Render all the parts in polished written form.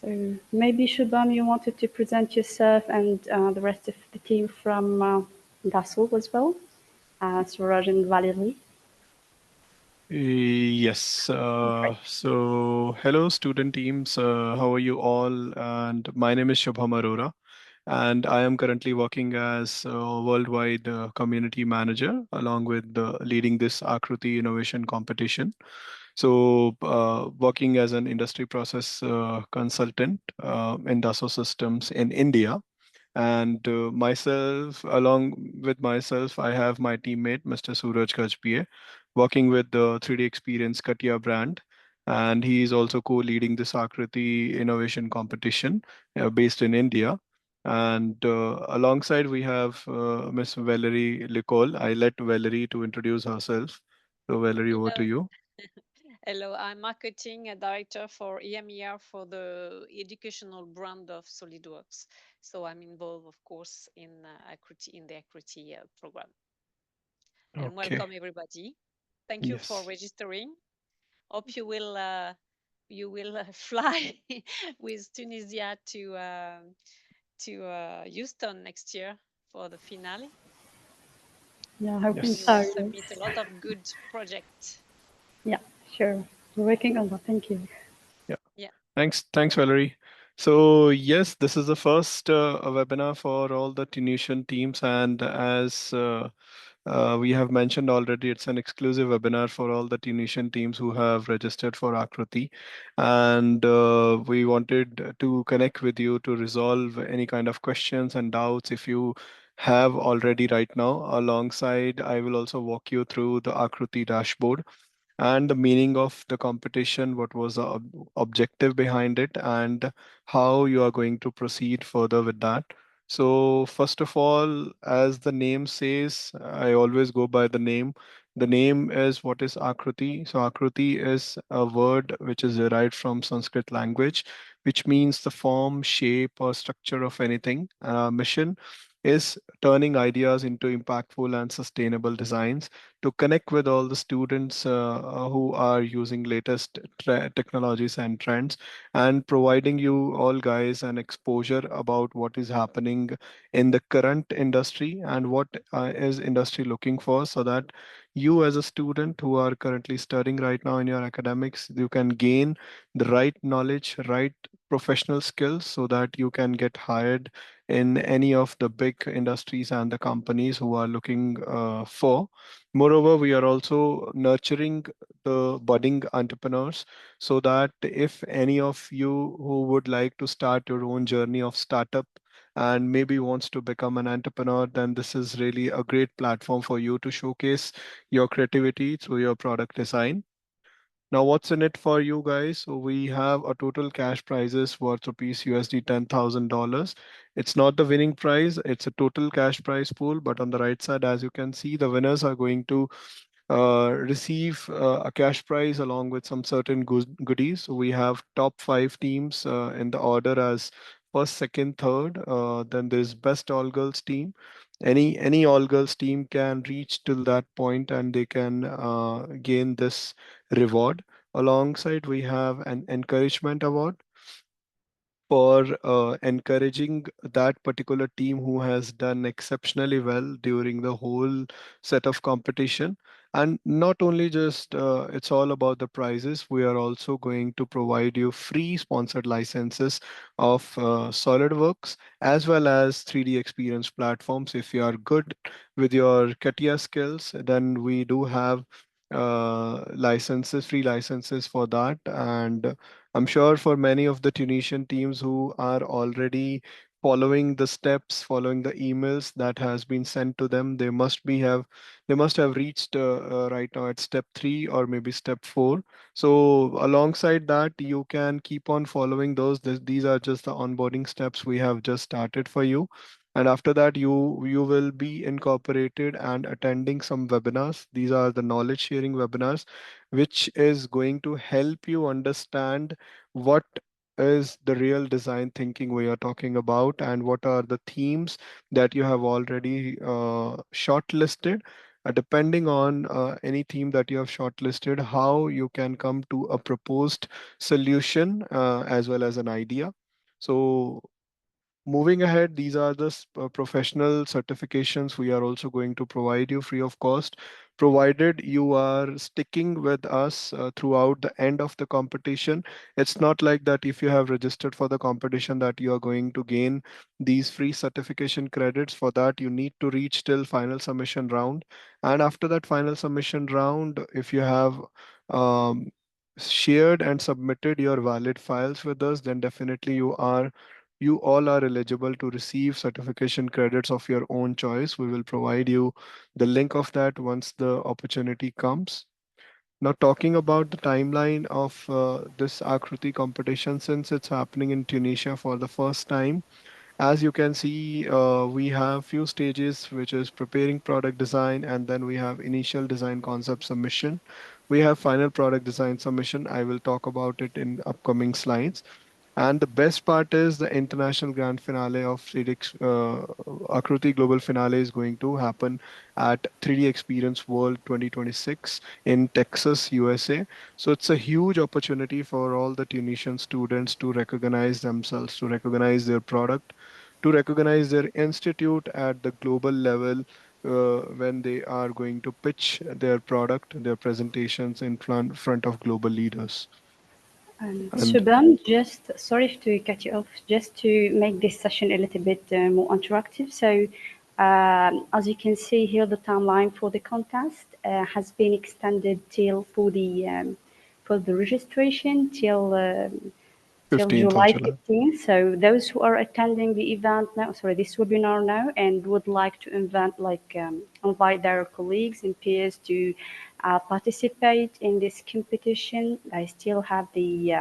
So maybe Shubham, you wanted to present yourself and the rest of the team from Dassault as well, Suraj and Valerie. Yes. Great. So, hello, student teams. How are you all? And my name is Shubham Arora, and I am currently working as a worldwide community manager, along with leading this Akruti innovation competition. So, working as an industry process consultant in Dassault Systems in India. And along with myself, I have my teammate, Mr. Suraj Kajpiye, working with the 3D Experience Katia brand. And he is also co-leading this Akriti innovation competition based in India. And alongside, we have Miss Valerie Licol. I let Valerie to introduce herself. So, Valerie, over to Hello. you. Hello, I'm marketing director for EMEA for the educational brand of SolidWorks. So I'm involved, of course, in in the AAKRUTI program. And Okay. welcome everybody. Thank you for Yes. registering. Hope you will fly with Tunisia to Houston next year for the finale. Yeah, hoping And you will so. Yes. Yes. submit a lot of good projects. Yeah, sure. We're working on that. Thank you. Yeah. Yeah. Thanks, Valerie. So yes, this is the first webinar for all the Tunisian teams, and as we have mentioned already, it's an exclusive webinar for all the Tunisian teams who have registered for Akruti, and we wanted to connect with you to resolve any kind of questions and doubts if you have already right now. Alongside, I will also walk you through the Akruti dashboard and the meaning of the competition, what was the objective behind it, and how you are going to proceed further with that. So, first of all, as the name says, I always go by the name. The name is what is Akruti. So, Akruti is a word which is derived from Sanskrit language, which means the form, shape, or structure of anything. Mission is turning ideas into impactful and sustainable designs to connect with all the students who are using latest technologies and trends, and providing you all guys an exposure about what is happening in the current industry and what is industry looking for, so that you as a student who are currently studying right now in your academics, you can gain the right knowledge, right professional skills, so that you can get hired in any of the big industries and the companies who are looking for. Moreover, we are also nurturing the budding entrepreneurs, so that if any of you who would like to start your own journey of startup and maybe wants to become an entrepreneur, then this is really a great platform for you to showcase your creativity through your product design. Now, what's in it for you guys? So we have a total cash prizes worth rupees USD $10,000. It's not the winning prize; it's a total cash prize pool. But on the right side, as you can see, the winners are going to receive a cash prize along with some certain goodies. So we have top five teams in the order as first, second, third. Then there's best all girls team. Any all girls team can reach till that point and they can gain this reward. Alongside, we have an encouragement award for encouraging that particular team who has done exceptionally well during the whole set of competition. And not only just it's all about the prizes, we are also going to provide you free sponsored licenses of SolidWorks as well as 3D experience platforms. If you are good with your CATIA skills, then we do have licenses, free licenses for that. And I'm sure for many of the Tunisian teams who are already following the steps, following the emails that has been sent to them, they must have reached right now at step 3 or maybe step 4. So alongside that, you can keep on following those. These are just the onboarding steps we have just started for you. And after that, you will be incorporated and attending some webinars. These are the knowledge sharing webinars, which is going to help you understand what is the real design thinking we are talking about and what are the themes that you have already shortlisted. depending on any theme that you have shortlisted, how you can come to a proposed solution as well as an idea. So moving ahead, these are the professional certifications we are also going to provide you free of cost, provided you are sticking with us throughout the end of the competition. It's not like that if you have registered for the competition that you are going to gain these free certification credits. For that, you need to reach till final submission round. And after that final submission round, if you have um, shared and submitted your valid files with us, then definitely you all are eligible to receive certification credits of your own choice. We will provide you the link of that once the opportunity comes. Now, talking about the timeline of this Akruti competition, since it's happening in Tunisia for the first time, as you can see, we have few stages, which is preparing product design, and then we have initial design concept submission. We have final product design submission. I will talk about it in upcoming slides. And the best part is the international grand finale of 3D Akruti Global Finale is going to happen at 3D Experience World 2026 in Texas, USA. So it's a huge opportunity for all the Tunisian students to recognize themselves, to recognize their product, to recognize their institute at the global level when they are going to pitch their product, their presentations in front of global leaders. And Shubham, just sorry to cut you off, just to make this session a little bit more interactive. So, as you can see here, the timeline for the contest has been extended for the registration till 15th of July July. 15th. So those who are attending the event now, sorry, this webinar now, and would like to invite their colleagues and peers to participate in this competition, they still have the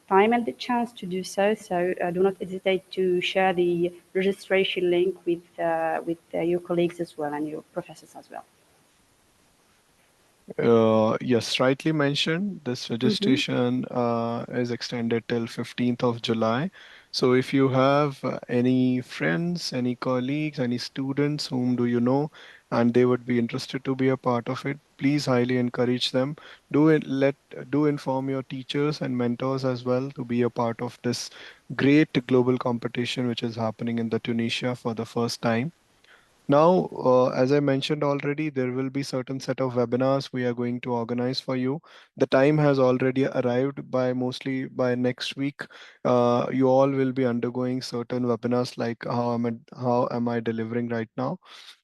time and the chance to do so. So do not hesitate to share the registration link with your colleagues as well and your professors as well. Yes, rightly mentioned. This Mm-hmm. registration is extended till 15th of July. So if you have any friends, any colleagues, any students whom do you know, and they would be interested to be a part of it, please highly encourage them. Do inform your teachers and mentors as well to be a part of this great global competition which is happening in the Tunisia for the first time. Now, as I mentioned already, there will be certain set of webinars we are going to organize for you. The time has already arrived by mostly by next week. You all will be undergoing certain webinars like how am I delivering right now?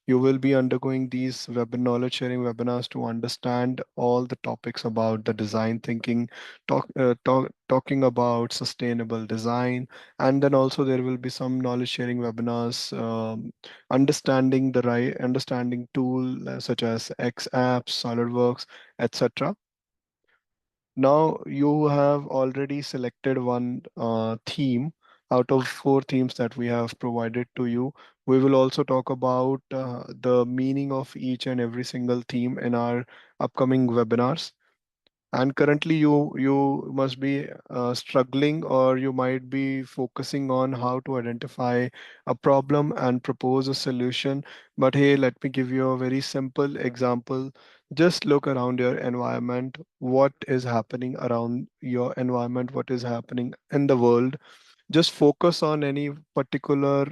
You will be undergoing these knowledge sharing webinars to understand all the topics about the design thinking, talking about sustainable design, and then also there will be some knowledge sharing webinars, understanding tool such as X apps, SolidWorks, etc. Now you have already selected one theme out of four themes that we have provided to you. We will also talk about the meaning of each and every single theme in our upcoming webinars. And currently, you must be struggling, or you might be focusing on how to identify a problem and propose a solution. But hey, let me give you a very simple example. Just look around your environment. What is happening around your environment? What is happening in the world? Just focus on any particular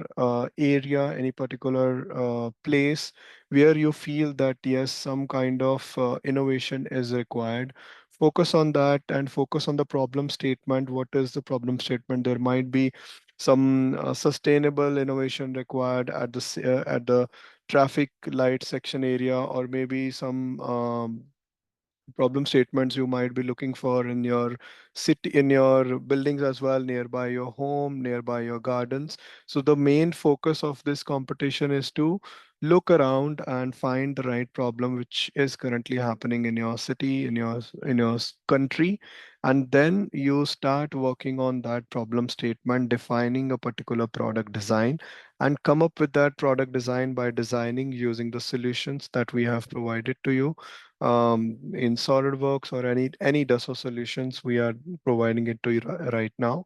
area, any particular place where you feel that yes, some kind of innovation is required. Focus on that and focus on the problem statement. What is the problem statement? There might be some sustainable innovation required at at the traffic light section area, or maybe some problem statements you might be looking for in your city, in your buildings as well, nearby your home, nearby your gardens. So the main focus of this competition is to look around and find the right problem which is currently happening in your city, in your country, and then you start working on that problem statement, defining a particular product design, and come up with that product design by designing using the solutions that we have provided to you in SolidWorks or any Dassault solutions we are providing it to you right now.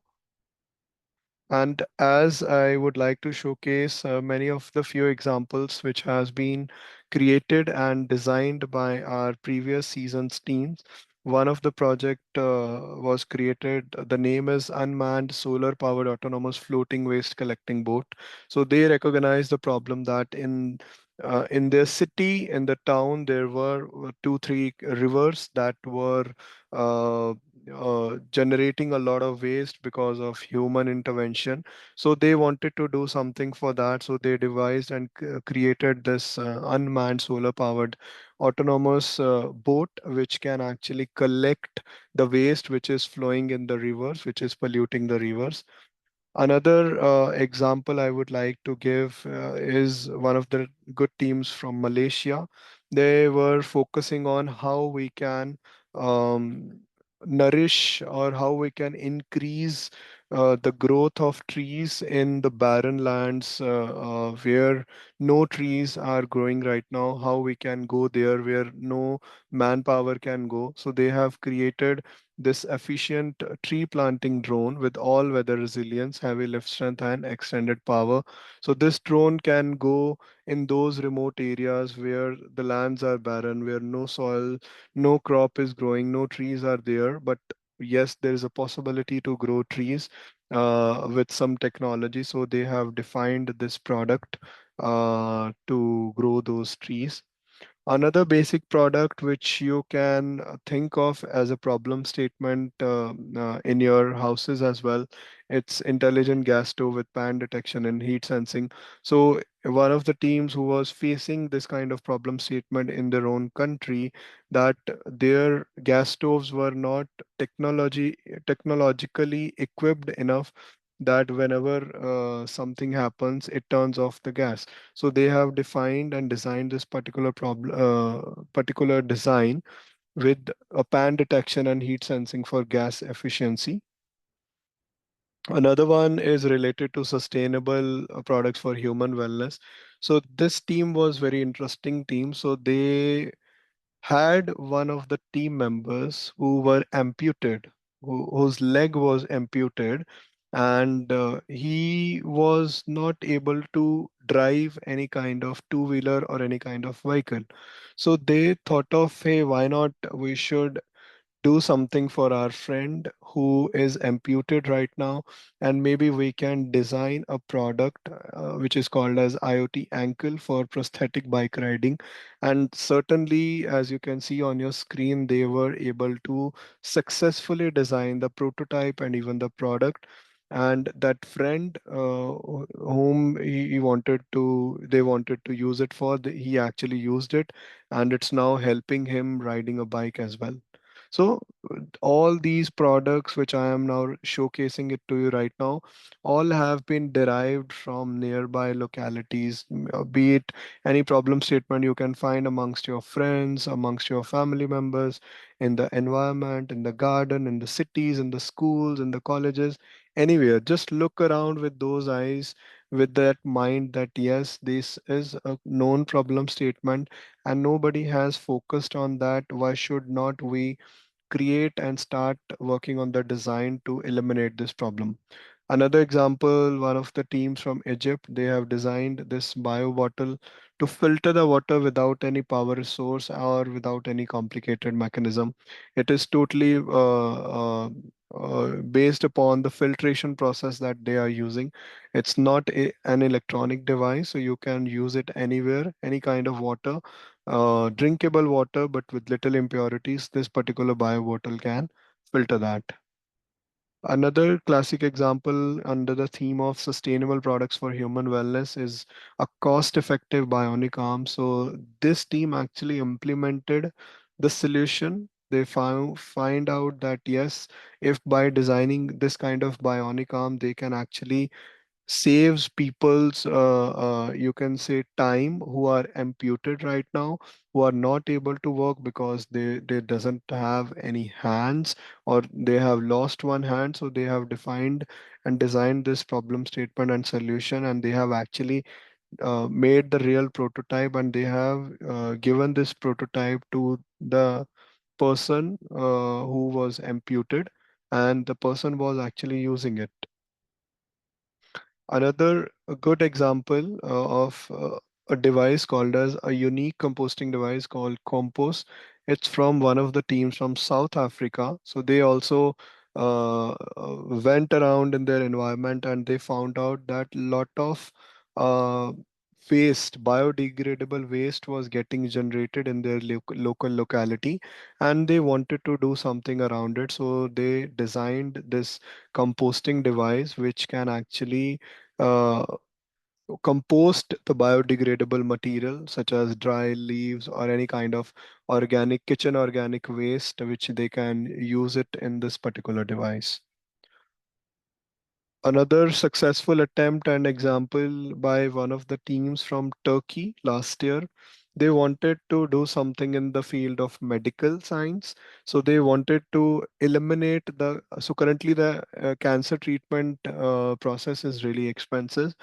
And as I would like to showcase many of the few examples which has been created and designed by our previous season's teams. One of the project was created. The name is Unmanned Solar Powered Autonomous Floating Waste Collecting Boat. So they recognize the problem that in their city, in the town, there were two, three rivers that were uh, generating a lot of waste because of human intervention. So they wanted to do something for that. So they devised and created this unmanned solar powered autonomous boat which can actually collect the waste which is flowing in the rivers, which is polluting the rivers. Another example I would like to give is one of the good teams from Malaysia. They were focusing on how we can um, nourish or how we can increase the growth of trees in the barren lands where no trees are growing right now, how we can go there where no manpower can go. So they have created this efficient tree planting drone with all weather resilience, heavy lift strength, and extended power. So, this drone can go in those remote areas where the lands are barren, where no soil, no crop is growing, no trees are there. But yes, there is a possibility to grow trees with some technology. So, they have defined this product to grow those trees. Another basic product which you can think of as a problem statement in your houses as well, it's intelligent gas stove with pan detection and heat sensing. So one of the teams who was facing this kind of problem statement in their own country, that their gas stoves were not technologically equipped enough that whenever something happens, it turns off the gas. So they have defined and designed this particular design with a pan detection and heat sensing for gas efficiency. Another one is related to sustainable products for human wellness. So this team was very interesting team. So they had one of the team members who were amputated, whose leg was amputated, and he was not able to drive any kind of two-wheeler or any kind of vehicle. So they thought of, hey, why not we should do something for our friend who is amputated right now, and maybe we can design a product which is called as IoT ankle for prosthetic bike riding. And certainly, as you can see on your screen, they were able to successfully design the prototype and even the product. And that friend whom he wanted to they wanted to use it for, he actually used it, and it's now helping him riding a bike as well. So all these products which I am now showcasing it to you right now, all have been derived from nearby localities, be it any problem statement you can find amongst your friends, amongst your family members, in the environment, in the garden, in the cities, in the schools, in the colleges, anywhere. Just look around with those eyes, with that mind that yes, this is a known problem statement and nobody has focused on that. Why should not we create and start working on the design to eliminate this problem? Another example, one of the teams from Egypt, they have designed this bio bottle to filter the water without any power source or without any complicated mechanism. It is totally based upon the filtration process that they are using. It's not an electronic device, so you can use it anywhere, any kind of water, drinkable water, but with little impurities. This particular bio bottle can filter that. Another classic example under the theme of sustainable products for human wellness is a cost-effective bionic arm. So this team actually implemented the solution. They find out that yes, if by designing this kind of bionic arm, they can actually saves people's you can say time, who are amputed right now, who are not able to work because they doesn't have any hands, or they have lost one hand. So they have defined and designed this problem statement and solution, and they have actually made the real prototype, and they have given this prototype to the person who was amputed, and the person was actually using it. Another good example of a device called as a unique composting device called Compost. It's from one of the teams from South Africa. So they also went around in their environment and they found out that lot of uh, waste, biodegradable waste was getting generated in their local locality, and they wanted to do something around it. So they designed this composting device which can actually uh, compost the biodegradable material such as dry leaves or any kind of organic kitchen organic waste which they can use it in this particular device. Another successful attempt and example by one of the teams from Turkey last year. They wanted to do something in the field of medical science. So they wanted to eliminate so currently the cancer treatment process is really expensive,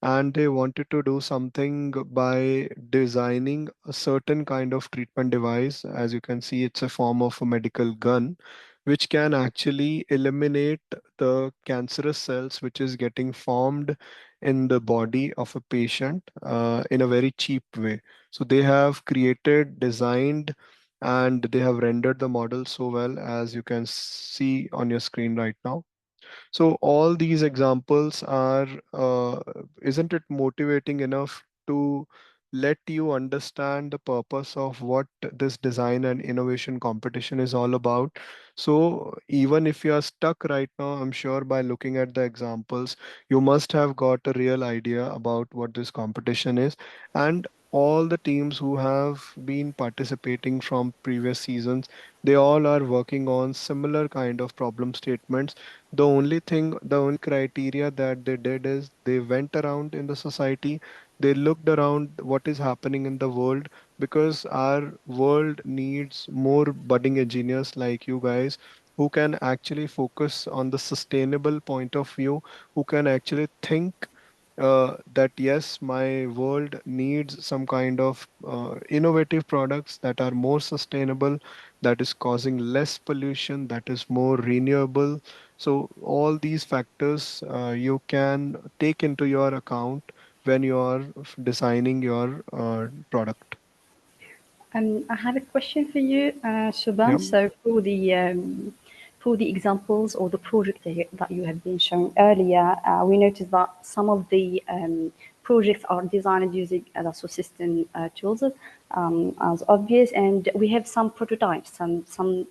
and they wanted to do something by designing a certain kind of treatment device. As you can see, it's a form of a medical gun which can actually eliminate the cancerous cells which is getting formed in the body of a patient in a very cheap way. So they have created, designed, and they have rendered the model so well as you can see on your screen right now. So all these examples are, isn't it motivating enough to let you understand the purpose of what this design and innovation competition is all about? So even if you are stuck right now, I'm sure by looking at the examples, you must have got a real idea about what this competition is. And all the teams who have been participating from previous seasons, they all are working on similar kind of problem statements. The only criteria that they did is they went around in the society, they looked around what is happening in the world, because our world needs more budding engineers like you guys who can actually focus on the sustainable point of view, who can actually think that yes, my world needs some kind of innovative products that are more sustainable, that is causing less pollution, that is more renewable. So all these factors you can take into your account when you are designing your product. I have a question for you, Subhan. Yeah. So for the examples or the project that you have been showing earlier, we noticed that some of the projects are designed using Dassault system tools, as obvious, and we have some prototypes. Some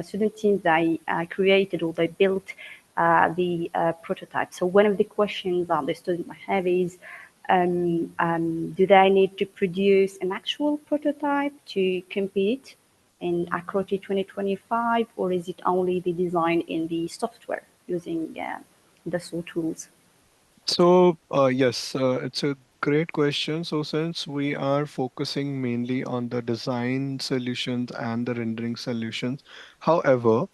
student teams they created or they built the prototype. So one of the questions that the student might have is, do they need to produce an actual prototype to compete in AAKRUTI 2025, or is it only the design in the software using the SOL tools? So, yes, it's a great question. So, since we are focusing mainly on the design solutions and the rendering solutions, however,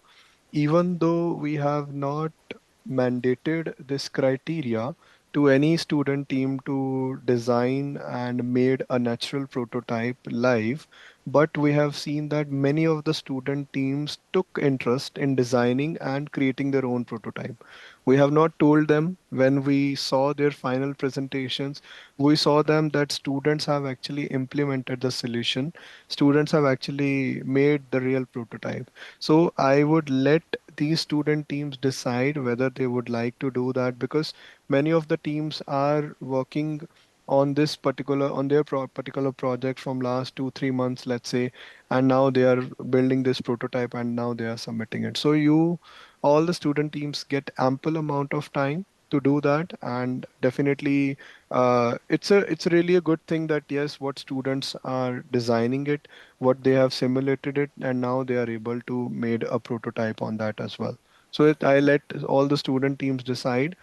even though we have not mandated this criteria to any student team to design and made a natural prototype live, but we have seen that many of the student teams took interest in designing and creating their own prototype. We have not told them. When we saw their final presentations, we saw them that students have actually implemented the solution. Students have actually made the real prototype. So I would let these student teams decide whether they would like to do that, because many of the teams are working on this particular on their particular project from last 2 3 months, let's say, and now they are building this prototype and now they are submitting it. So you all the student teams get ample amount of time to do that, and definitely it's really a good thing that yes, what students are designing it, what they have simulated it, and now they are able to made a prototype on that as well. So I let all the student teams decide,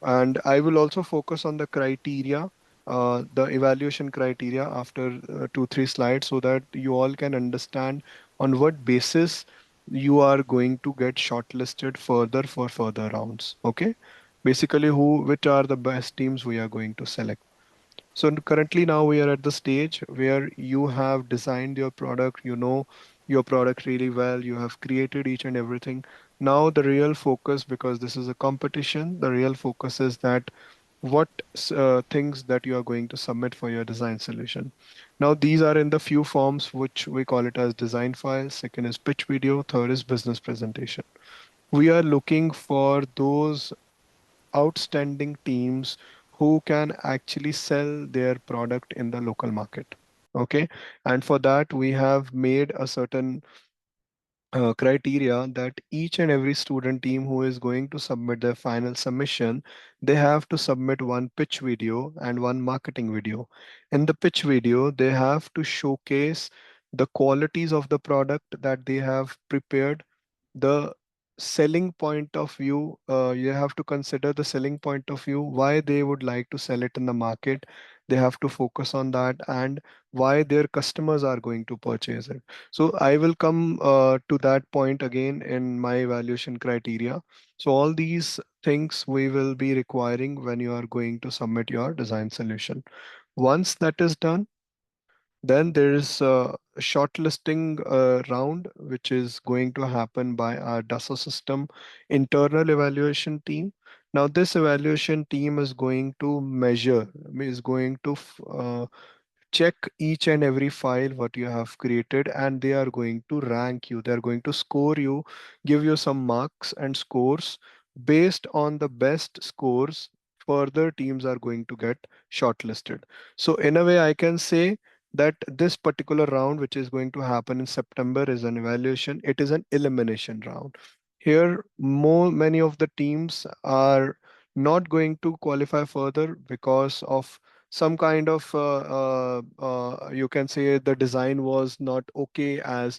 and I will also focus on the criteria, the evaluation criteria after 2 3 slides, so that you all can understand on what basis you are going to get shortlisted further for further rounds. Okay, basically who which are the best teams we are going to select. So currently now we are at the stage where you have designed your product, you know your product really well, you have created each and everything. Now the real focus, because this is a competition, the real focus is that what things that you are going to submit for your design solution. Now, these are in the few forms which we call it as design files. Second is pitch video. Third is business presentation. We are looking for those outstanding teams who can actually sell their product in the local market. Okay. And for that, we have made a certain criteria that each and every student team who is going to submit their final submission, they have to submit one pitch video and one marketing video. In the pitch video, they have to showcase the qualities of the product that they have prepared, the selling point of view. You have to consider the selling point of view, why they would like to sell it in the market. They have to focus on that, and why their customers are going to purchase it. So I will come to that point again in my evaluation criteria. So all these things we will be requiring when you are going to submit your design solution. Once that is done, then there is a shortlisting round, which is going to happen by our DASA system internal evaluation team. Now, this evaluation team is going to measure, is going to check each and every file what you have created, and they are going to rank you. They are going to score you, give you some marks and scores. Based on the best scores, further teams are going to get shortlisted. So in a way, I can say that this particular round, which is going to happen in September, is an evaluation. It is an elimination round. Here, many of the teams are not going to qualify further because of some kind of you can say the design was not okay as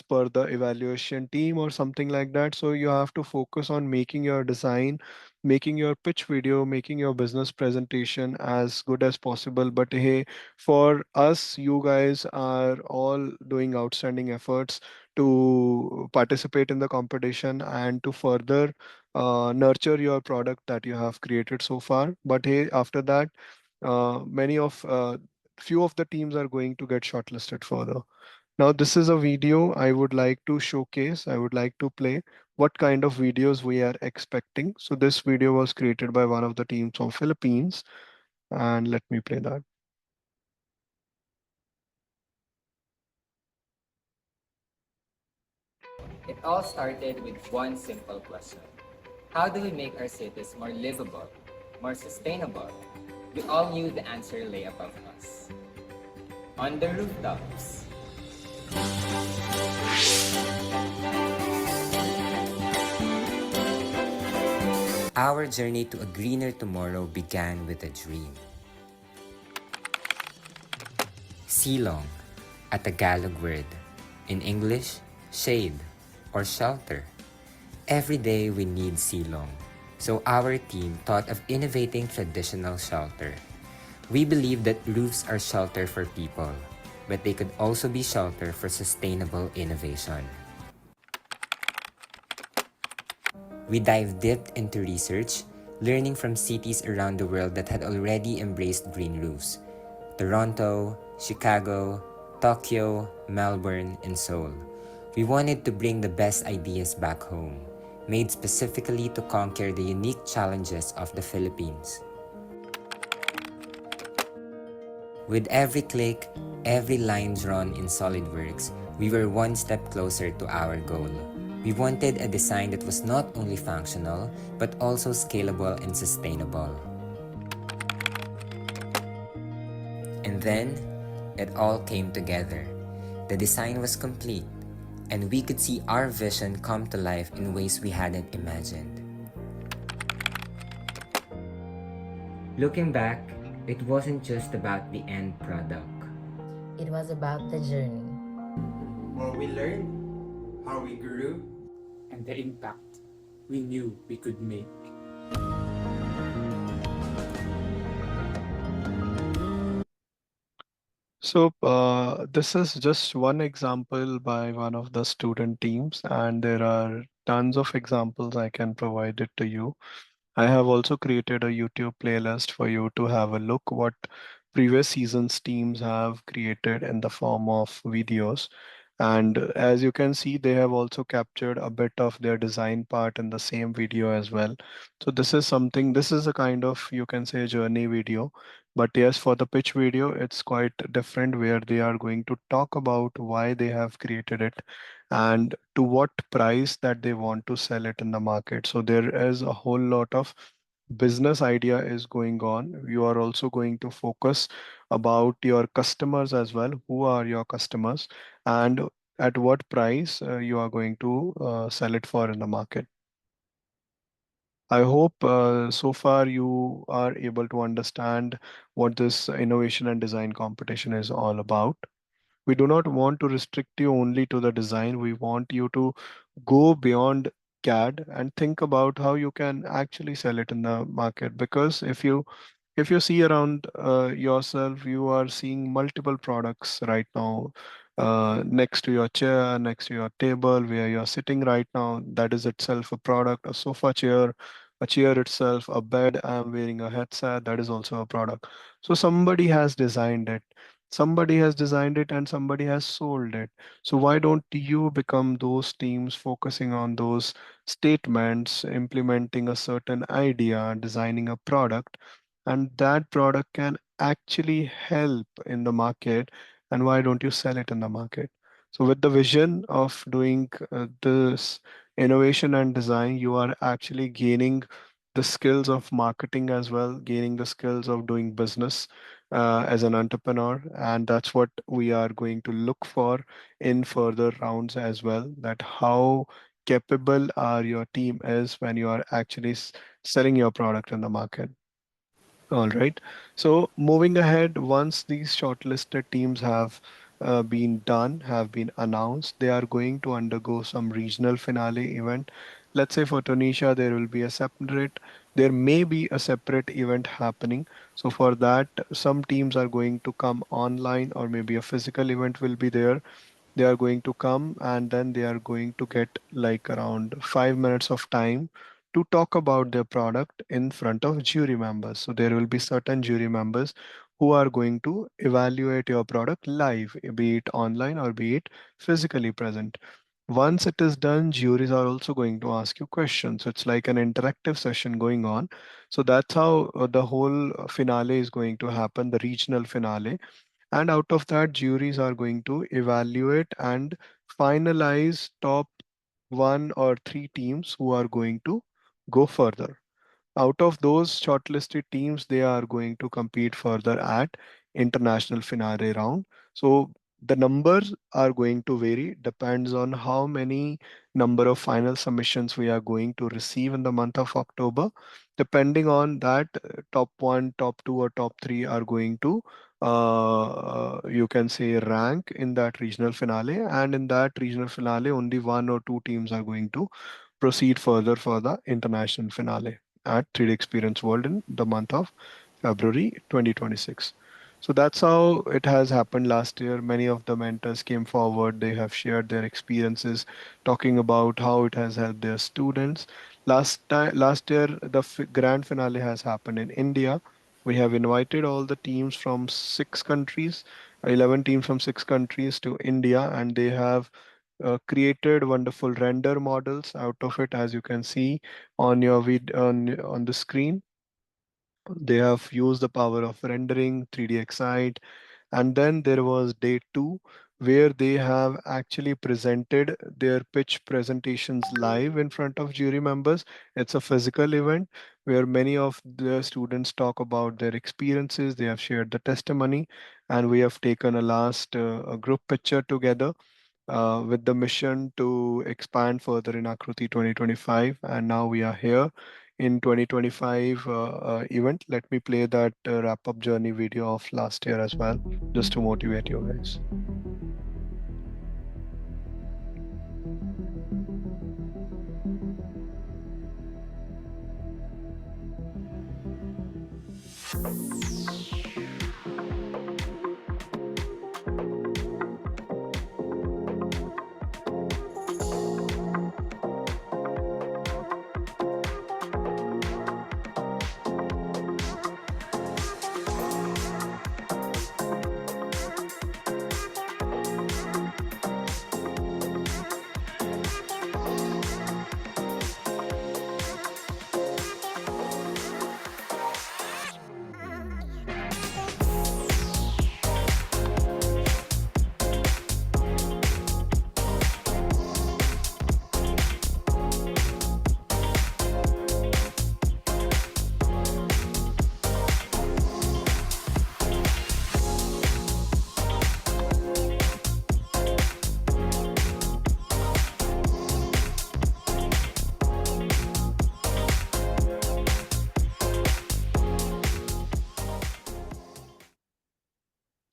per the evaluation team or something like that. So you have to focus on making your design, making your pitch video, making your business presentation as good as possible. But hey, for us, you guys are all doing outstanding efforts to participate in the competition and to further nurture your product that you have created so far. But hey, after that, many of few of the teams are going to get shortlisted further. Now, this is a video I would like to showcase. I would like to play what kind of videos we are expecting. So this video was created by one of the teams from Philippines, and let me play that. It all started with one simple question. How do we make our cities more livable, more sustainable? We all knew the answer lay above us. On the rooftops. Our journey to a greener tomorrow began with a dream. Silong, a Tagalog word. In English, shade or shelter. Every day we need silong. So our team thought of innovating traditional shelter. We believe that roofs are shelter for people, but they could also be shelter for sustainable innovation. We dive deep into research, learning from cities around the world that had already embraced green roofs. Toronto, Chicago, Tokyo, Melbourne, and Seoul. We wanted to bring the best ideas back home, made specifically to conquer the unique challenges of the Philippines. With every click, every line drawn in SolidWorks, we were one step closer to our goal. We wanted a design that was not only functional, but also scalable and sustainable. And then, it all came together. The design was complete, and we could see our vision come to life in ways we hadn't imagined. Looking back, it wasn't just about the end product. It was about the journey. Where we learned, how we grew, and the impact we knew we could make. So this is just one example by one of the student teams, and there are tons of examples I can provide it to you. I have also created a YouTube playlist for you to have a look what previous seasons teams have created in the form of videos. And as you can see, they have also captured a bit of their design part in the same video as well. So this is something, this is a kind of, you can say, journey video. But yes, for the pitch video, it's quite different, where they are going to talk about why they have created it and to what price that they want to sell it in the market. So there is a whole lot of business idea is going on. You are also going to focus about your customers as well. Who are your customers and at what price you are going to sell it for in the market. I hope so far you are able to understand what this innovation and design competition is all about. We do not want to restrict you only to the design. We want you to go beyond CAD and think about how you can actually sell it in the market. Because if you see around yourself, you are seeing multiple products right now next to your chair, next to your table, where you're sitting right now. That is itself a product. A sofa chair, a chair itself, a bed. I'm wearing a headset. That is also a product. So somebody has designed it. Somebody has designed it and somebody has sold it. So why don't you become those teams focusing on those statements, implementing a certain idea, designing a product, and that product can actually help in the market, and why don't you sell it in the market? So with the vision of doing this innovation and design, you are actually gaining the skills of marketing as well, gaining the skills of doing business as an entrepreneur. And that's what we are going to look for in further rounds as well, that how capable are your team is when you are actually selling your product in the market. All right. So moving ahead, once these shortlisted teams have been done, have been announced, they are going to undergo some regional finale event. Let's say for Tunisia, there will be a separate, there may be a separate event happening. So for that, some teams are going to come online, or maybe a physical event will be there. They are going to come and then they are going to get like around 5 minutes of time to talk about their product in front of jury members. So there will be certain jury members who are going to evaluate your product live, be it online or be it physically present. Once it is done, juries are also going to ask you questions. So it's like an interactive session going on. So that's how the whole finale is going to happen, the regional finale. And out of that, juries are going to evaluate and finalize top one or three teams who are going to go further. Out of those shortlisted teams, they are going to compete further at international finale round. So the numbers are going to vary, depends on how many number of final submissions we are going to receive in the month of October. Depending on that, top one, top two, or top three are going to you can say rank in that regional finale, and in that regional finale only one or two teams are going to proceed further for the international finale at 3D Experience World in the month of February 2026. So that's how it has happened last year. Many of the mentors came forward. They have shared their experiences, talking about how it has helped their students. Last year, the grand finale has happened in India. We have invited all the teams from 6 countries, 11 teams from 6 countries to India, and they have created wonderful render models out of it, as you can see on your on the screen. They have used the power of rendering, 3D Excite, and then there was day two, where they have actually presented their pitch presentations live in front of jury members. It's a physical event where many of the students talk about their experiences. They have shared the testimony, and we have taken a last a group picture together with the mission to expand further in Akruti 2025. And now we are here in 2025 event. Let me play that wrap up journey video of last year as well, just to motivate you guys.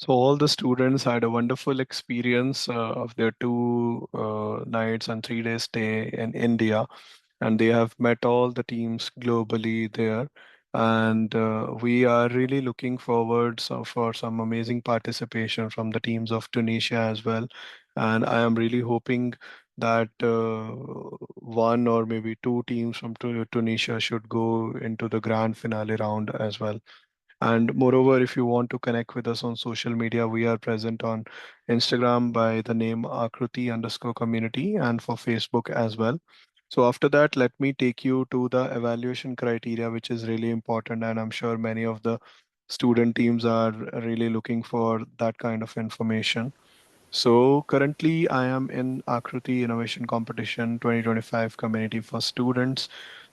So all the students had a wonderful experience of their 2 nights and 3 days stay in India, and they have met all the teams globally there. And we are really looking forward for some amazing participation from the teams of Tunisia as well. And I am really hoping that one or maybe 2 teams from Tunisia should go into the grand finale round as well. And moreover, if you want to connect with us on social media, we are present on Instagram by the name Akruti underscore community and for Facebook as well. So after that, let me take you to the evaluation criteria, which is really important. And I'm sure many of the student teams are really looking for that kind of information. So currently I am in Akruti Innovation Competition 2025 community for students.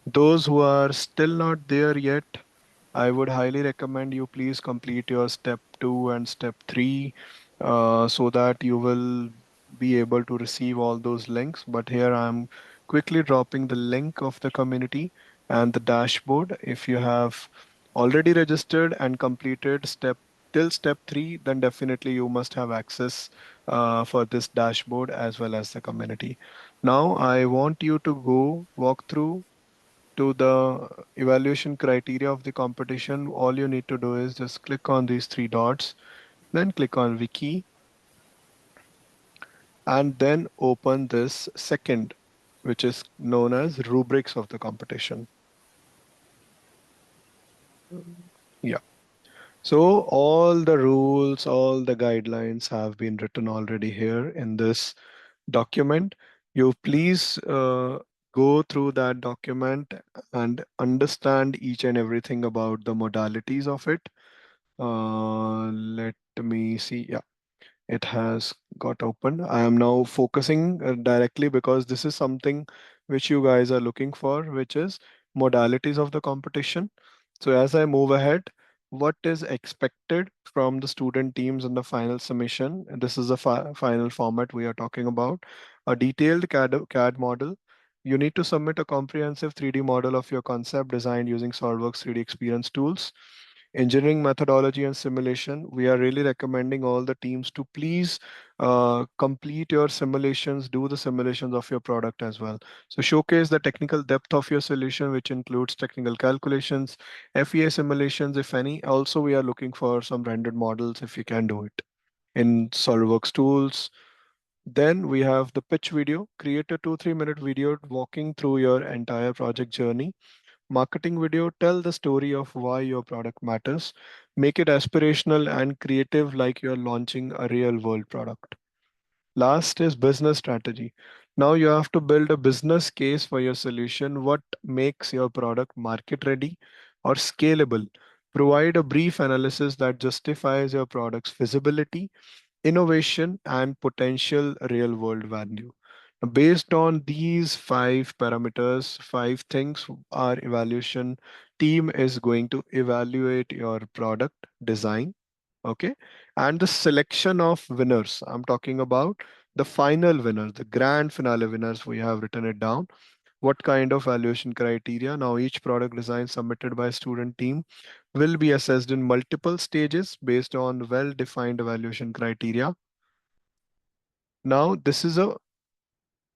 Those who are still not there yet, I would highly recommend you please complete your step 2 and step 3 so that you will be able to receive all those links. But here I'm quickly dropping the link of the community and the dashboard. If you have already registered and completed step till step 3, then definitely you must have access for this dashboard as well as the community. Now I want you to go walk through to the evaluation criteria of the competition. All you need to do is just click on these 3 dots, then click on Wiki, and then open this second, which is known as rubrics of the competition. Yeah. So all the rules, all the guidelines have been written already here in this document. You please go through that document and understand each and everything about the modalities of it. Let me see. Yeah, it has got open. I am now focusing directly because this is something which you guys are looking for, which is modalities of the competition. So as I move ahead, what is expected from the student teams in the final submission? And this is the final format we are talking about. A detailed CAD model. You need to submit a comprehensive 3D model of your concept designed using SolidWorks 3D Experience tools. Engineering methodology and simulation, we are really recommending all the teams to please complete your simulations, do the simulations of your product as well. So showcase the technical depth of your solution, which includes technical calculations, FEA simulations, if any. Also, we are looking for some rendered models if you can do it in SolidWorks tools. Then we have the pitch video. Create a 2-3 minute video walking through your entire project journey. Marketing video, tell the story of why your product matters. Make it aspirational and creative like you're launching a real world product. Last is business strategy. Now you have to build a business case for your solution. What makes your product market ready or scalable? Provide a brief analysis that justifies your product's feasibility, innovation, and potential real world value. Based on these 5 parameters, 5 things, our evaluation team is going to evaluate your product design. Okay. And the selection of winners, I'm talking about the final winners, the grand finale winners, we have written it down. What kind of valuation criteria? Now, each product design submitted by student team will be assessed in multiple stages based on well-defined evaluation criteria. Now, this is a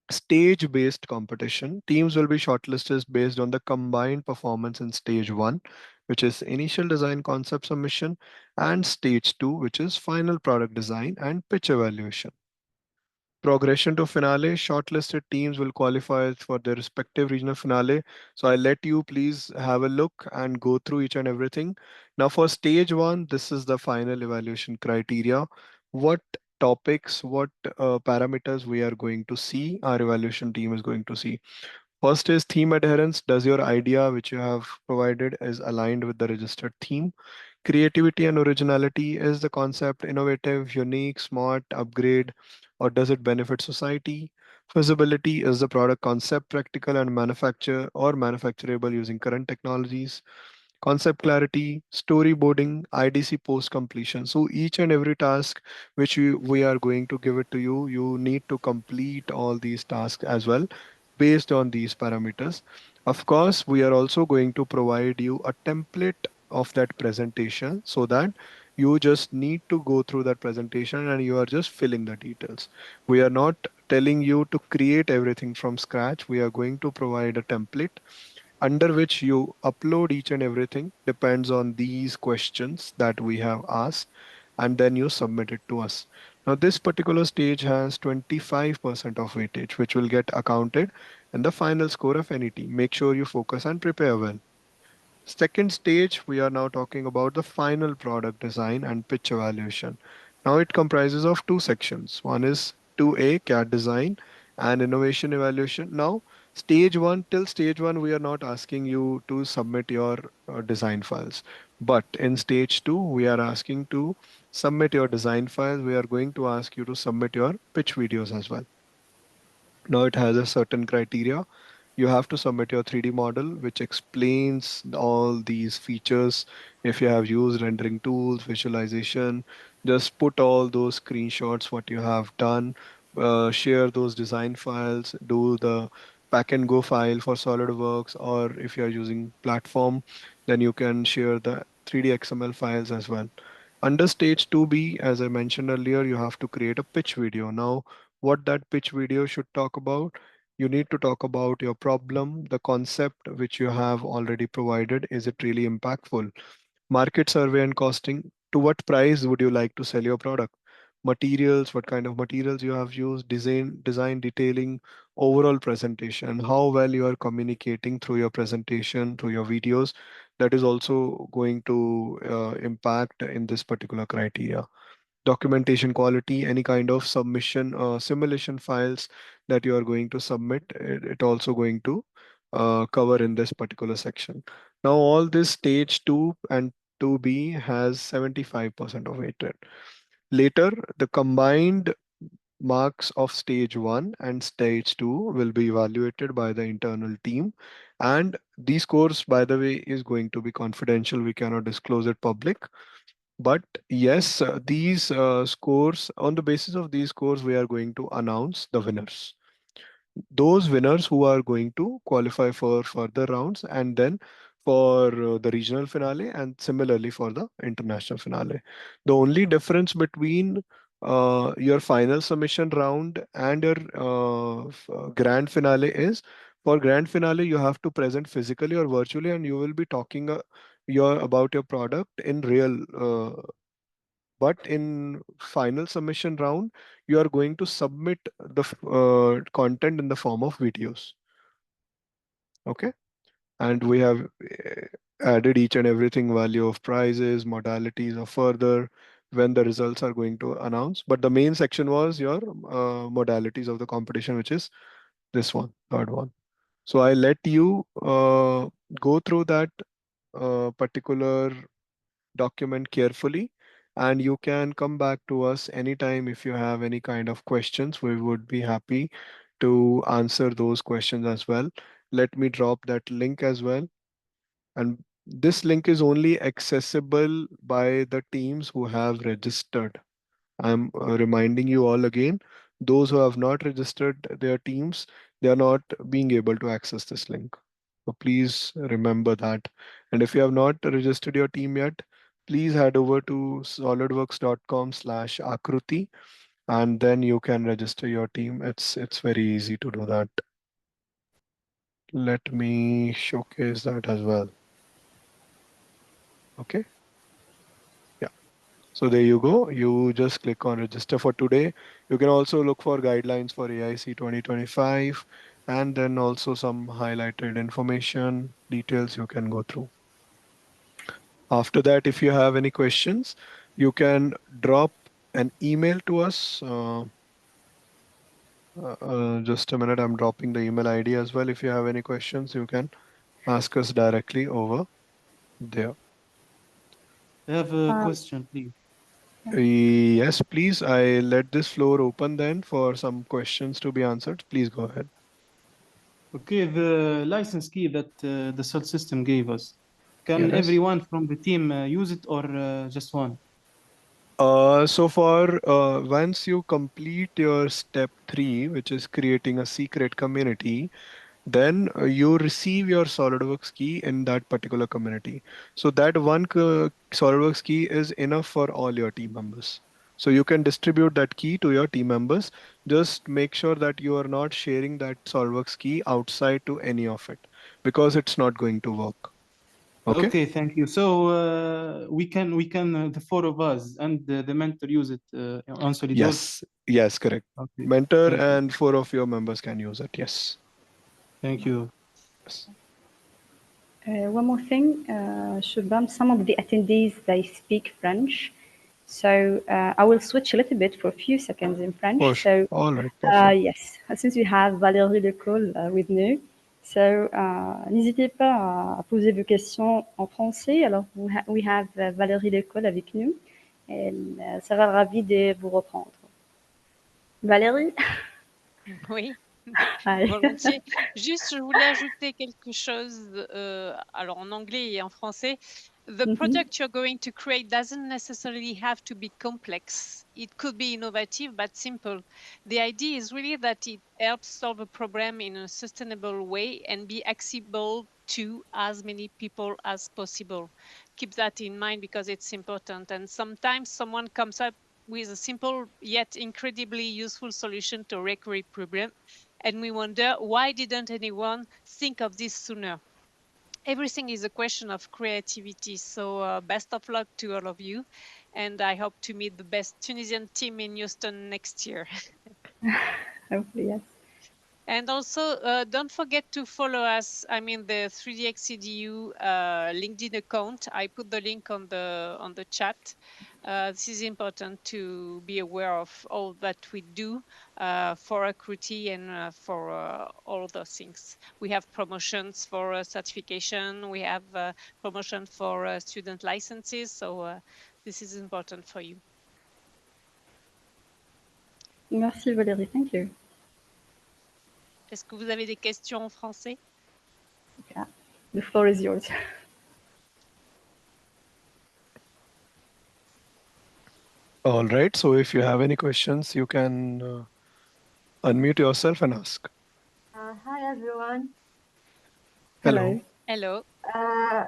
stage-based competition. Teams will be shortlisted based on the combined performance in stage 1, which is initial design concept submission, and stage 2, which is final product design and pitch evaluation. Progression to finale, shortlisted teams will qualify for their respective regional finale. So I let you please have a look and go through each and everything. Now for stage 1, this is the final evaluation criteria. What topics, what parameters we are going to see, our evaluation team is going to see. First is theme adherence. Does your idea which you have provided is aligned with the registered theme? Creativity and originality, is the concept innovative, unique, smart, upgrade, or does it benefit society? Feasibility, is the product concept practical and manufacturable using current technologies? Concept clarity, storyboarding, IDC post completion. So each and every task which we are going to give it to you, you need to complete all these tasks as well based on these parameters. Of course, we are also going to provide you a template of that presentation so that You just need to go through that presentation and you are just filling the details. We are not telling you to create everything from scratch. We are going to provide a template under which you upload each and everything depends on these questions that we have asked, and then you submit it to us. Now this particular stage has 25% of weightage which will get accounted in the final score of any team. Make sure you focus and prepare well. Second stage, we are now talking about the final product design and pitch evaluation. Now it comprises of two sections. One is 2A CAD design and innovation evaluation. Now, stage one, till stage one, we are not asking you to submit your design files. But in stage two, we are asking to submit your design files. We are going to ask you to submit your pitch videos as well. Now it has a certain criteria. You have to submit your 3D model, which explains all these features. If you have used rendering tools, visualization, just put all those screenshots, what you have done, share those design files, do the pack and go file for SolidWorks, or if you are using platform, then you can share the 3D XML files as well. Under stage 2B, as I mentioned earlier, you have to create a pitch video. Now, what that pitch video should talk about? You need to talk about your problem, the concept which you have already provided. Is it really impactful? Market survey and costing. To what price would you like to sell your product? Materials, what kind of materials you have used, design detailing, overall presentation, how well you are communicating through your presentation, through your videos. That is also going to impact in this particular criteria. Documentation quality, any kind of submission, simulation files that you are going to submit, it also going to cover in this particular section. Now, all this stage 2 and 2B has 75% of weighted. Later, the combined marks of stage 1 and stage 2 will be evaluated by the internal team. And these scores, by the way, is going to be confidential. We cannot disclose it public. But yes, these scores, on the basis of these scores, we are going to announce the winners. Those winners who are going to qualify for further rounds and then for the regional finale and similarly for the international finale. The only difference between your final submission round and your grand finale is for grand finale, you have to present physically or virtually and you will be talking about your product in real but in final submission round, you are going to submit the content in the form of videos. Okay. And we have added each and everything value of prizes, modalities or further when the results are going to announce. But the main section was your modalities of the competition, which is this one, third one. So I let you go through that particular document carefully and you can come back to us anytime if you have any kind of questions. We would be happy to answer those questions as well. Let me drop that link as well. And this link is only accessible by the teams who have registered. I'm reminding you all again, those who have not registered their teams, they are not being able to access this link. So please remember that. And if you have not registered your team yet, please head over to solidworks.com/akruti and then you can register your team. It's very easy to do that. Let me showcase that as well. Okay. Yeah. So there you go. You just click on register for today. You can also look for guidelines for AIC 2025 and then also some highlighted information details you can go through. After that, if you have any questions, you can drop an email to us. Just a minute, I'm dropping the email ID as well. If you have any questions, you can ask us directly over there. I have a Um, question, please. Yes, please. I let this floor open then for some questions to be answered. Please go ahead. Okay, the license key that the Sol system gave us, can Yes. everyone from the team use it or just one? So for once you complete your step 3, which is creating a secret community, then you receive your SolidWorks key in that particular community. So that one SolidWorks key is enough for all your team members. So you can distribute that key to your team members. Just make sure that you are not sharing that SolidWorks key outside to any of it, because it's not going to work. Okay? Okay, thank you. So we can the four of us and the mentor use it on SolidWorks. Yes, correct. Okay, Mentor thank you. and 4 of your members can use it. Yes. Thank you. Yes. One more thing, Shubham, some of the attendees, they speak French. So I will switch a little bit for a few seconds in French. For sure. So All right. Perfect. yes, since we have Valérie Lecole with me, so n'hésitez pas à poser vos questions en français. Alors, we have Valérie Lecole avec nous. Elle sera ravie de vous reprendre. Valérie? Oui. Allez. Volontiers. Juste, je voulais ajouter quelque chose, alors en anglais et en français. The product you're going to create doesn't necessarily have to be complex. It could be innovative, but simple. The idea is really that it helps solve a problem in a sustainable way and be accessible to as many people as possible. Keep that in mind because it's important. And sometimes someone comes up with a simple yet incredibly useful solution to a recurring problem, and we wonder, why didn't anyone think of this sooner? Everything is a question of creativity. So best of luck to all of you. And I hope to meet the best Tunisian team in Houston next year. Hopefully, yes. And also, don't forget to follow us. I mean, the 3DXEDU LinkedIn account. I put the link on the chat. This is important to be aware of all that we do for AAKRUTI and for all those things. We have promotions for certification. We have promotion for student licenses. So this is important for you. Merci Valérie, thank you. Est-ce que vous avez des questions en français? Yeah. The floor is yours. All right. So if you have any questions, you can unmute yourself and ask. Hi everyone. Hello. Hello. Hi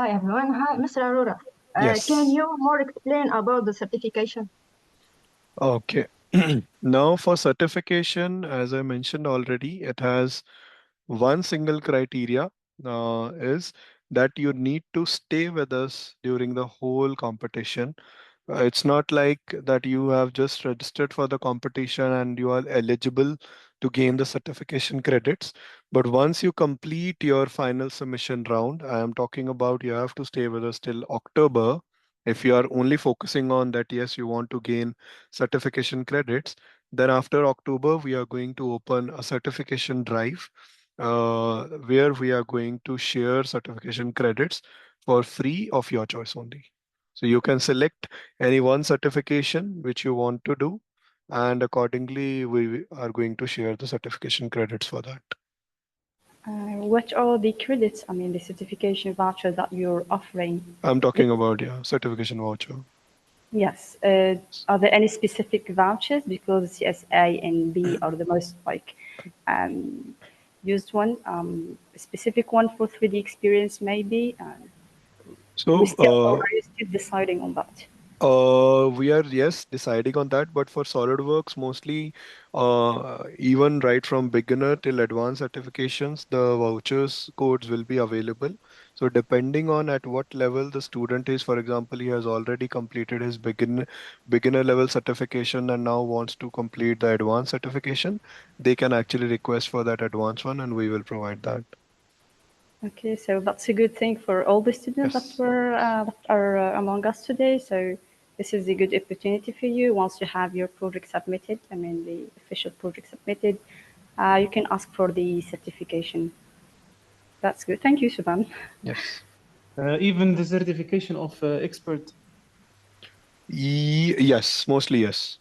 everyone. Hi, Mr. Aurora. Yes. Can you more explain about the certification? Okay. Now for certification, as I mentioned already, it has one single criteria is that you need to stay with us during the whole competition. It's not like that you have just registered for the competition and you are eligible to gain the certification credits. But once you complete your final submission round, I am talking about you have to stay with us till October. If you are only focusing on that, yes, you want to gain certification credits, then after October, we are going to open a certification drive where we are going to share certification credits for free of your choice only. So you can select any one certification which you want to do, and accordingly, we are going to share the certification credits for that. What are the credits, I mean, the certification voucher that you're offering? I'm talking about, yeah, certification voucher. Yes. Are there any specific vouchers? Because yes, A and B are the most used one. A specific one for 3D experience, maybe. So, are you still deciding on that? we are, yes, deciding on that, but for SolidWorks, mostly, even right from beginner till advanced certifications, the vouchers codes will be available. So depending on at what level the student is, for example, he has already completed his beginner level certification and now wants to complete the advanced certification, they can actually request for that advanced one, and we will provide that. Okay, so that's a good thing for all the students Yes. that are among us today. So this is a good opportunity for you. Once you have your project submitted, I mean the official project submitted, you can ask for the certification. That's good. Thank you, Shubham. Yes. Even the certification of expert. Yes, mostly yes.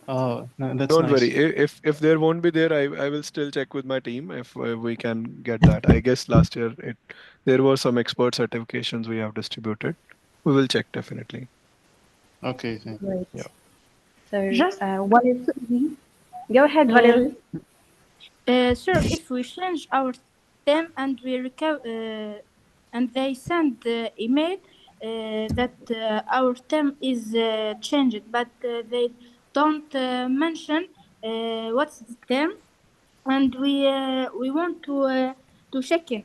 Oh, no, that's Don't nice. worry. If there won't be there, I will still check with my team if we can get that. I guess last year there were some expert certifications we have distributed. We will check definitely. Okay, thank you. Great. Yeah. So Just what is? Go ahead, Valerie. Sir, if we change our theme and and they send the email that our theme is changed, but they don't mention what's the theme, and we want to check in.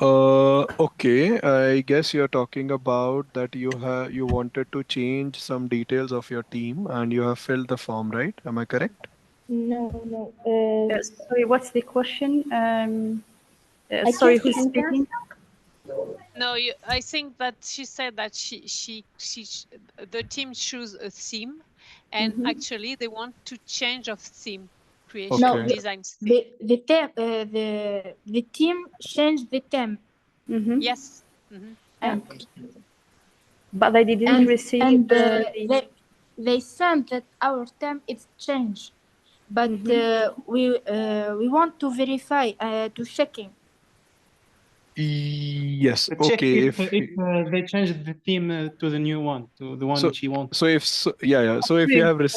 Okay. I guess you're talking about that you wanted to change some details of your team and you have filled the form, right? Am I correct? No, no. Sorry, what's the question? I Sorry, can't who's enter. speaking? No, I think that she said that the team choose a theme, and Mm-hmm. actually they want to change of theme, No, creation Okay. design theme. the team changed the theme. Mm-hmm. Yes. Hmm. Yeah, And but they didn't receive and the. they sent that our theme is changed, but Mm-hmm. we want to verify to checking. Yes. Check Okay. if they changed the theme to the new one, to the one So she wants. yeah. So if you Approved.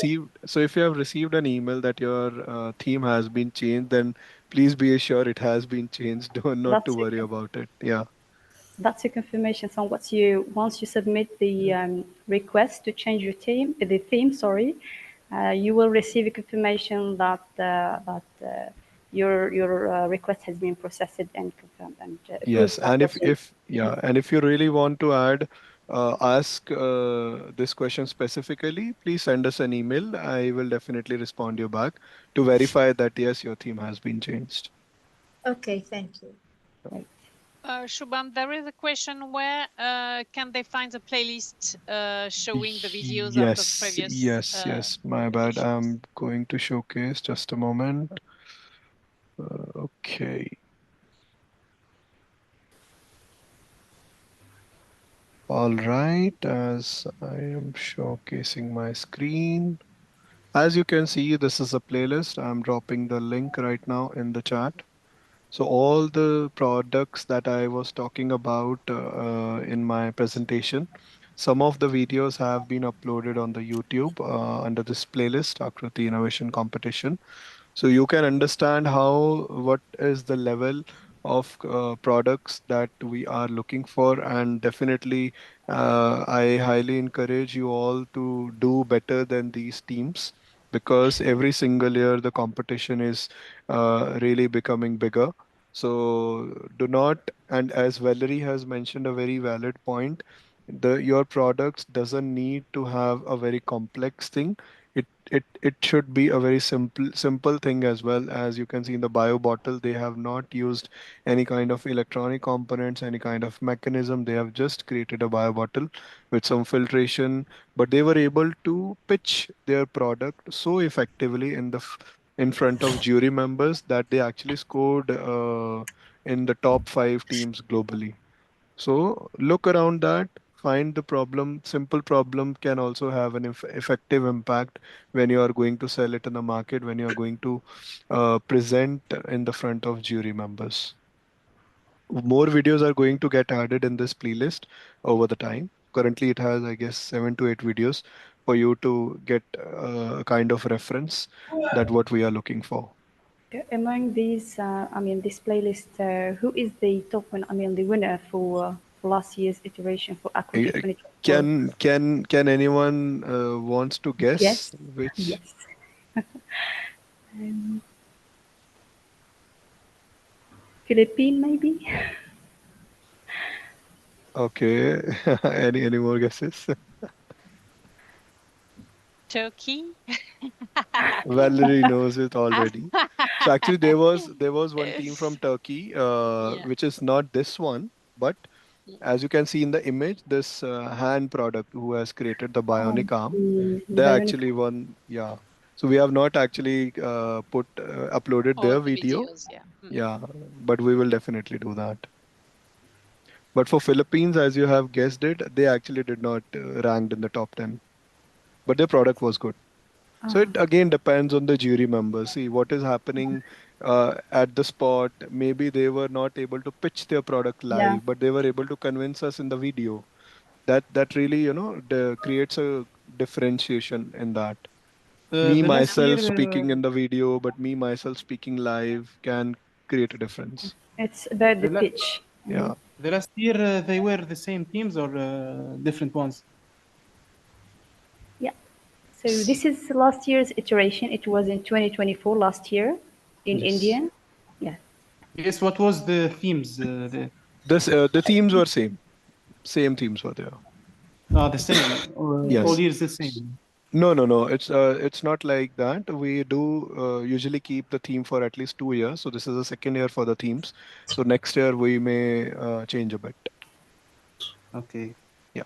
have received an email that your theme has been changed, then please be assured it has been changed. Don't not to That's a, worry about it. Yeah. that's a confirmation. So once you submit the request to change the theme, sorry, you will receive a confirmation that your request has been processed and confirmed and Yes, approved by and your if team. if yeah, and if you really want to ask this question specifically, please send us an email. I will definitely respond you back to verify that yes, your theme has been changed. Okay, thank you. Right. Shubham, there is a question where can they find the playlist showing the videos of the previous Yes. My bad. editions? I'm going to showcase just a moment. Okay. All right. As I am showcasing my screen, as you can see, this is a playlist. I'm dropping the link right now in the chat. So all the products that I was talking about in my presentation, some of the videos have been uploaded on the YouTube under this playlist, Akruti Innovation Competition. So you can understand how what is the level of products that we are looking for, and definitely I highly encourage you all to do better than these teams, because every single year the competition is really becoming bigger. So do not, and as Valerie has mentioned a very valid point, your products doesn't need to have a very complex thing. It should be a very simple thing. As well, as you can see in the bio bottle, they have not used any kind of electronic components, any kind of mechanism. They have just created a bio bottle with some filtration, but they were able to pitch their product so effectively in front of jury members that they actually scored in the top 5 teams globally. So look around that, find the problem. Simple problem can also have an effective impact when you are going to sell it in the market, when you are going to present in the front of jury members. More videos are going to get added in this playlist over the time. Currently, it has, I guess, 7 to 8 videos for you to get a kind of reference that what we are looking for. Among these, this playlist, who is the top one? The winner for last year's iteration for Equity Uh, 2024? can anyone wants to guess Yes, which? yes. Um, Philippine, maybe. Okay. Any more guesses? Turkey? Valerie knows it already. So actually there was one team from Turkey, Yeah. which is not this one, but as you can see in the image, this hand product who has created the bionic arm, The they Bionic. actually won. Yeah. So we have not actually uploaded All their the video. videos, yeah. Mm. Yeah, but we will definitely do that. But for Philippines, as you have guessed it, they actually did not ranked in the top 10, but their product was good. So Ah, it again depends on the jury members. See what is happening at the spot. Maybe they were not able to pitch their product yeah. live, but they were able to convince us in the video. That really, creates a differentiation in that. Me the last year, myself speaking in the video, but me myself speaking live can create a difference. It's about the the, la- pitch. Yeah. the last year they were the same teams or different ones. Yeah. So this is last year's iteration. It was in 2024, last year, in Yes. Indian. Yeah. Yes, what was the themes? The themes were same themes were there. The same. All Yes. years the same. No. It's not like that. We do usually keep the theme for at least 2 years. So this is the second year for the themes. So next year we may change a bit. Okay. Yeah.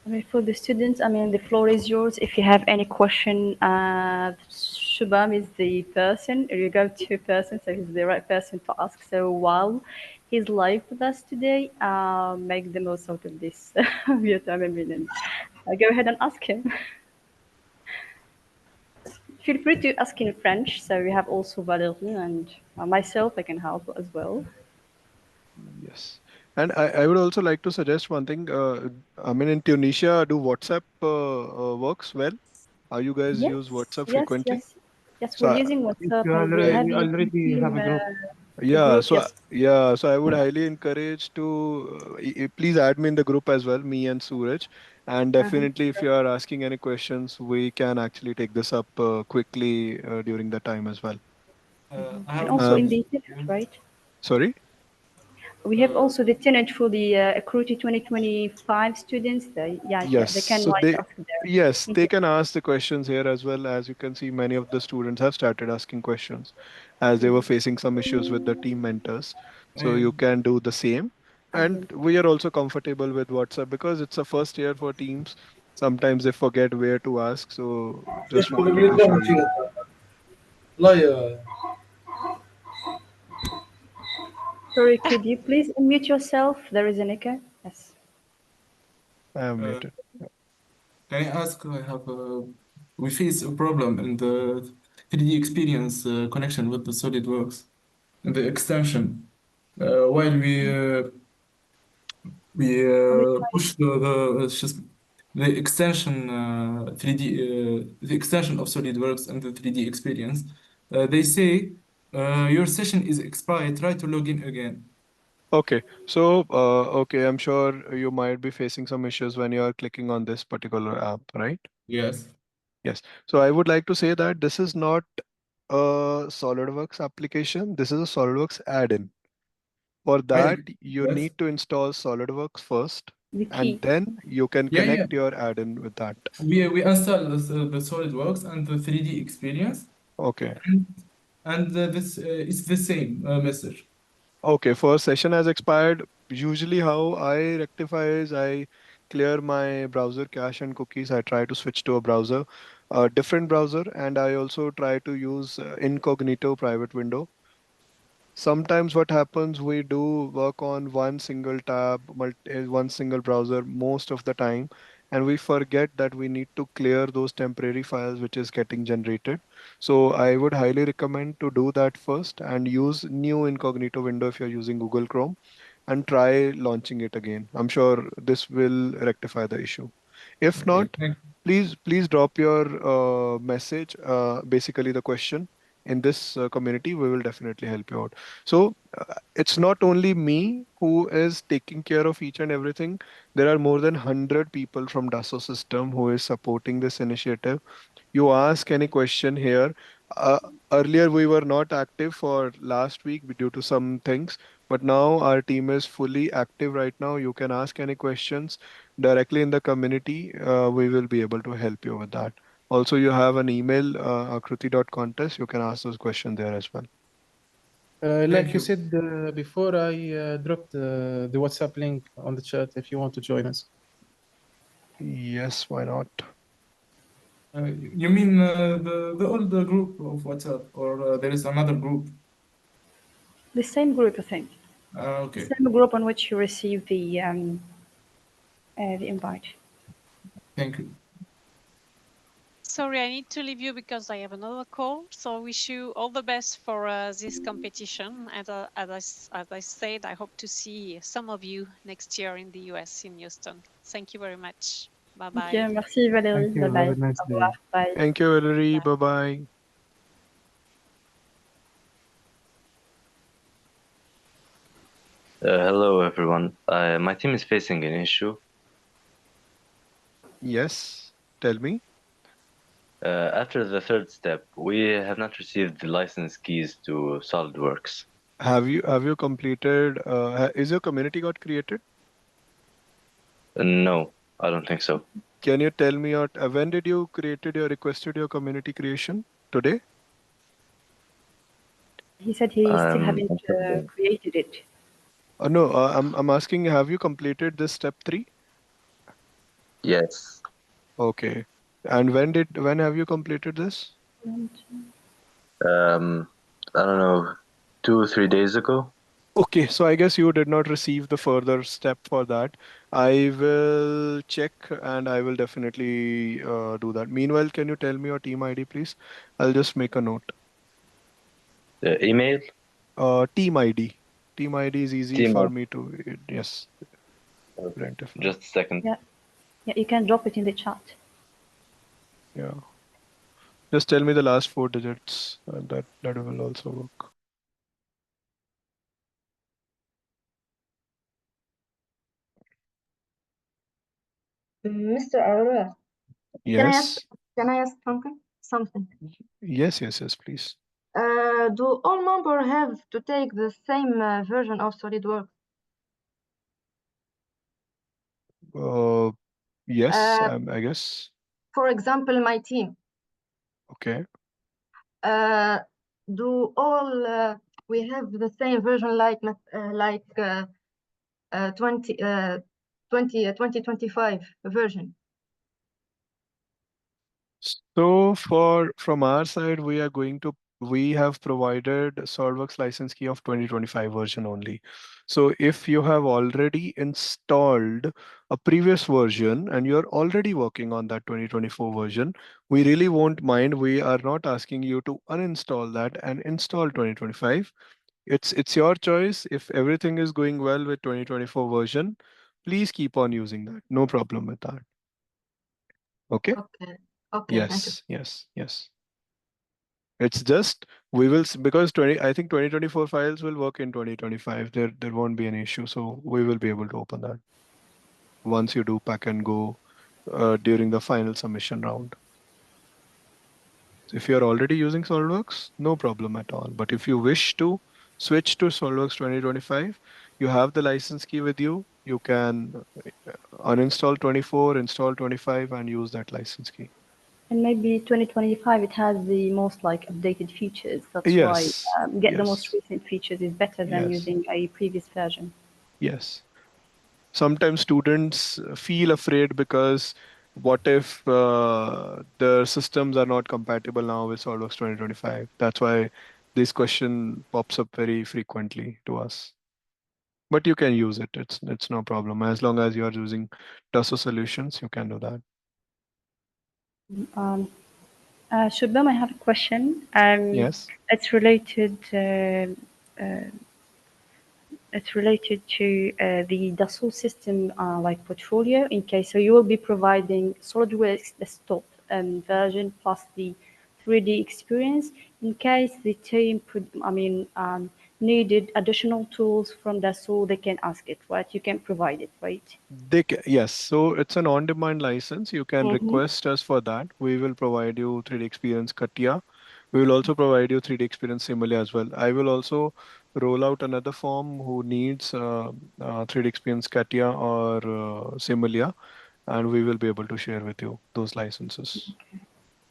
I mean, for the students, I mean, the floor is yours. If you have any question, Shubham is the person. You go to person, so he's the right person to ask. So while he's live with us today, make the most out of this your time and minutes. Go ahead and ask him. Feel free to ask in French. So we have also Valérie and myself. I can help as well. Yes. And I would also like to suggest one thing. I mean, in Tunisia, do WhatsApp works well? Are you guys Yes, use WhatsApp yes, frequently? yes, yes. So We're I, using Yes, WhatsApp and we have we using already have team a group. yeah, group. so Yes. so I would highly encourage to please add me in the group as well, me and Suraj. And definitely, if Sure. you are asking any questions, we can actually take this up quickly during the time as well. I And have a also in Um, the tenant, question. right? Sorry? We have Uh, also the tenant for the AAKRUTI 2025 students. Yeah, Yes. they can So like ask there. they Mhm. can ask the questions here as well. As you can see, many of the students have started asking questions as they were facing some issues with the team mentors. So I, you can do the same. And we are also comfortable with WhatsApp because it's a first year for teams. Sometimes they forget where to ask. So just wanted to show you. Sorry, could you please unmute yourself? There is an echo. Yes. I have uh, muted. can I ask? We face a problem in the 3D experience connection with the SolidWorks and the extension. While we We try. push the extension 3D the extension of SolidWorks and the 3D experience, they say your session is expired. Try to log in again. Okay. So, okay, I'm sure you might be facing some issues when you are clicking on this particular app, right? Yes. Yes. So I would like to say that this is not a SolidWorks application. This is a SolidWorks add-in. For I that, you yes. need to install SolidWorks first, The and key. then you can Yeah. connect your add-in with that. We install the SolidWorks and the 3D experience, Okay. and this is the same message. Okay. For session has expired, usually how I rectify is I clear my browser cache and cookies. I try to switch to a different browser, and I also try to use incognito private window. Sometimes what happens, we do work on one single tab, one single browser most of the time, and we forget that we need to clear those temporary files which is getting generated. So I would highly recommend to do that first and use new incognito window if you're using Google Chrome and try launching it again. I'm sure this will rectify the issue. If Okay. not, please drop your message, basically the question in this community. We will definitely help you out. So it's not only me who is taking care of each and everything. There are more than 100 people from Dassault system who is supporting this initiative. You ask any question here. uh, Earlier we were not active for last week due to some things, but now our team is fully active right now. You can ask any questions directly in the community. We will be able to help you with that. Also, you have an email, akruti.contest. You can ask those questions there as well. Like Thank you you. said before, I dropped the WhatsApp link on the chat if you want to join us. Yes, why not? You mean the old group of WhatsApp, or there is another group? The same group, I think. The Okay. same group on which you receive the invite. Thank you. sorry, I need to leave you because I have another call. So I wish you all the best for this competition. And as I said, I hope to see some of you next year in the US, in Houston. Thank you very much. Bye-bye. Ok, merci Valérie. Thank you. Bye bye. Have a nice Au revoir. day. Bye. Thank you, Valerie. Bye bye. Hello, everyone. My team is facing an issue. Yes, tell me. After the third step, we have not received the license keys to SolidWorks. Have you completed? Is your community got created? No, I don't think so. Can you tell me when did you requested your community creation? Today? He said he still haven't Interesting. created it. No, I'm asking, have you completed this step 3? Yes. Okay. And when have you completed this? I don't know, 2 or 3 days ago. Okay, so I guess you did not receive the further step for that. I will check and I will definitely do that. Meanwhile, can you tell me your team ID, please? I'll just make a note. Email? Team ID. Team ID is easy Team for ID. me to, yes, Okay. identify. Just a second. Yeah, you can drop it in the chat. Yeah. Just tell me the last 4 digits and that will also work. Mr. Aurora, Yes. can I ask something? Something. Yes, please. Do all members have to take the same version of SolidWorks? Yes, Uh, I guess. for example, my team. Okay. Do all we have the same version like 2025 version? So from our side, we have provided SolidWorks license key of 2025 version only. So if you have already installed a previous version and you're already working on that 2024 version, we really won't mind. We are not asking you to uninstall that and install 2025. It's your choice. If everything is going well with 2024 version, please keep on using that. No problem with that. Okay? Okay, thank you. Yes. It's just because I think 2024 files will work in 2025. There won't be an issue. So we will be able to open that once you do pack and go during the final submission round. So if you're already using SolidWorks, no problem at all. But if you wish to switch to SolidWorks 2025, you have the license key with you. You can uninstall 24, install 25, and use that license key. And maybe 2025, it has the most like updated features. That's why Yes. get the most recent features is better than Yes. using a previous version. Yes. Sometimes students feel afraid because what if the systems are not compatible now with SolidWorks 2025? That's why this question pops up very frequently to us. But you can use it. It's no problem. As long as you are using Tasso solutions, you can do that. Shubham, I have a question. Yes. It's related. It's related to the Dassault system like portfolio. In case so, you will be providing SolidWorks desktop version plus the 3D experience. In case the team, needed additional tools from Dassault, they can ask it, right? You can provide it, right? Yes. So it's an on-demand license. You can Mm-hmm. request us for that. We will provide you 3D Experience Katia. We will also provide you 3D Experience Simile as well. I will also roll out another form who needs 3D Experience Katia or Similia, and we will be able to share with you those licenses.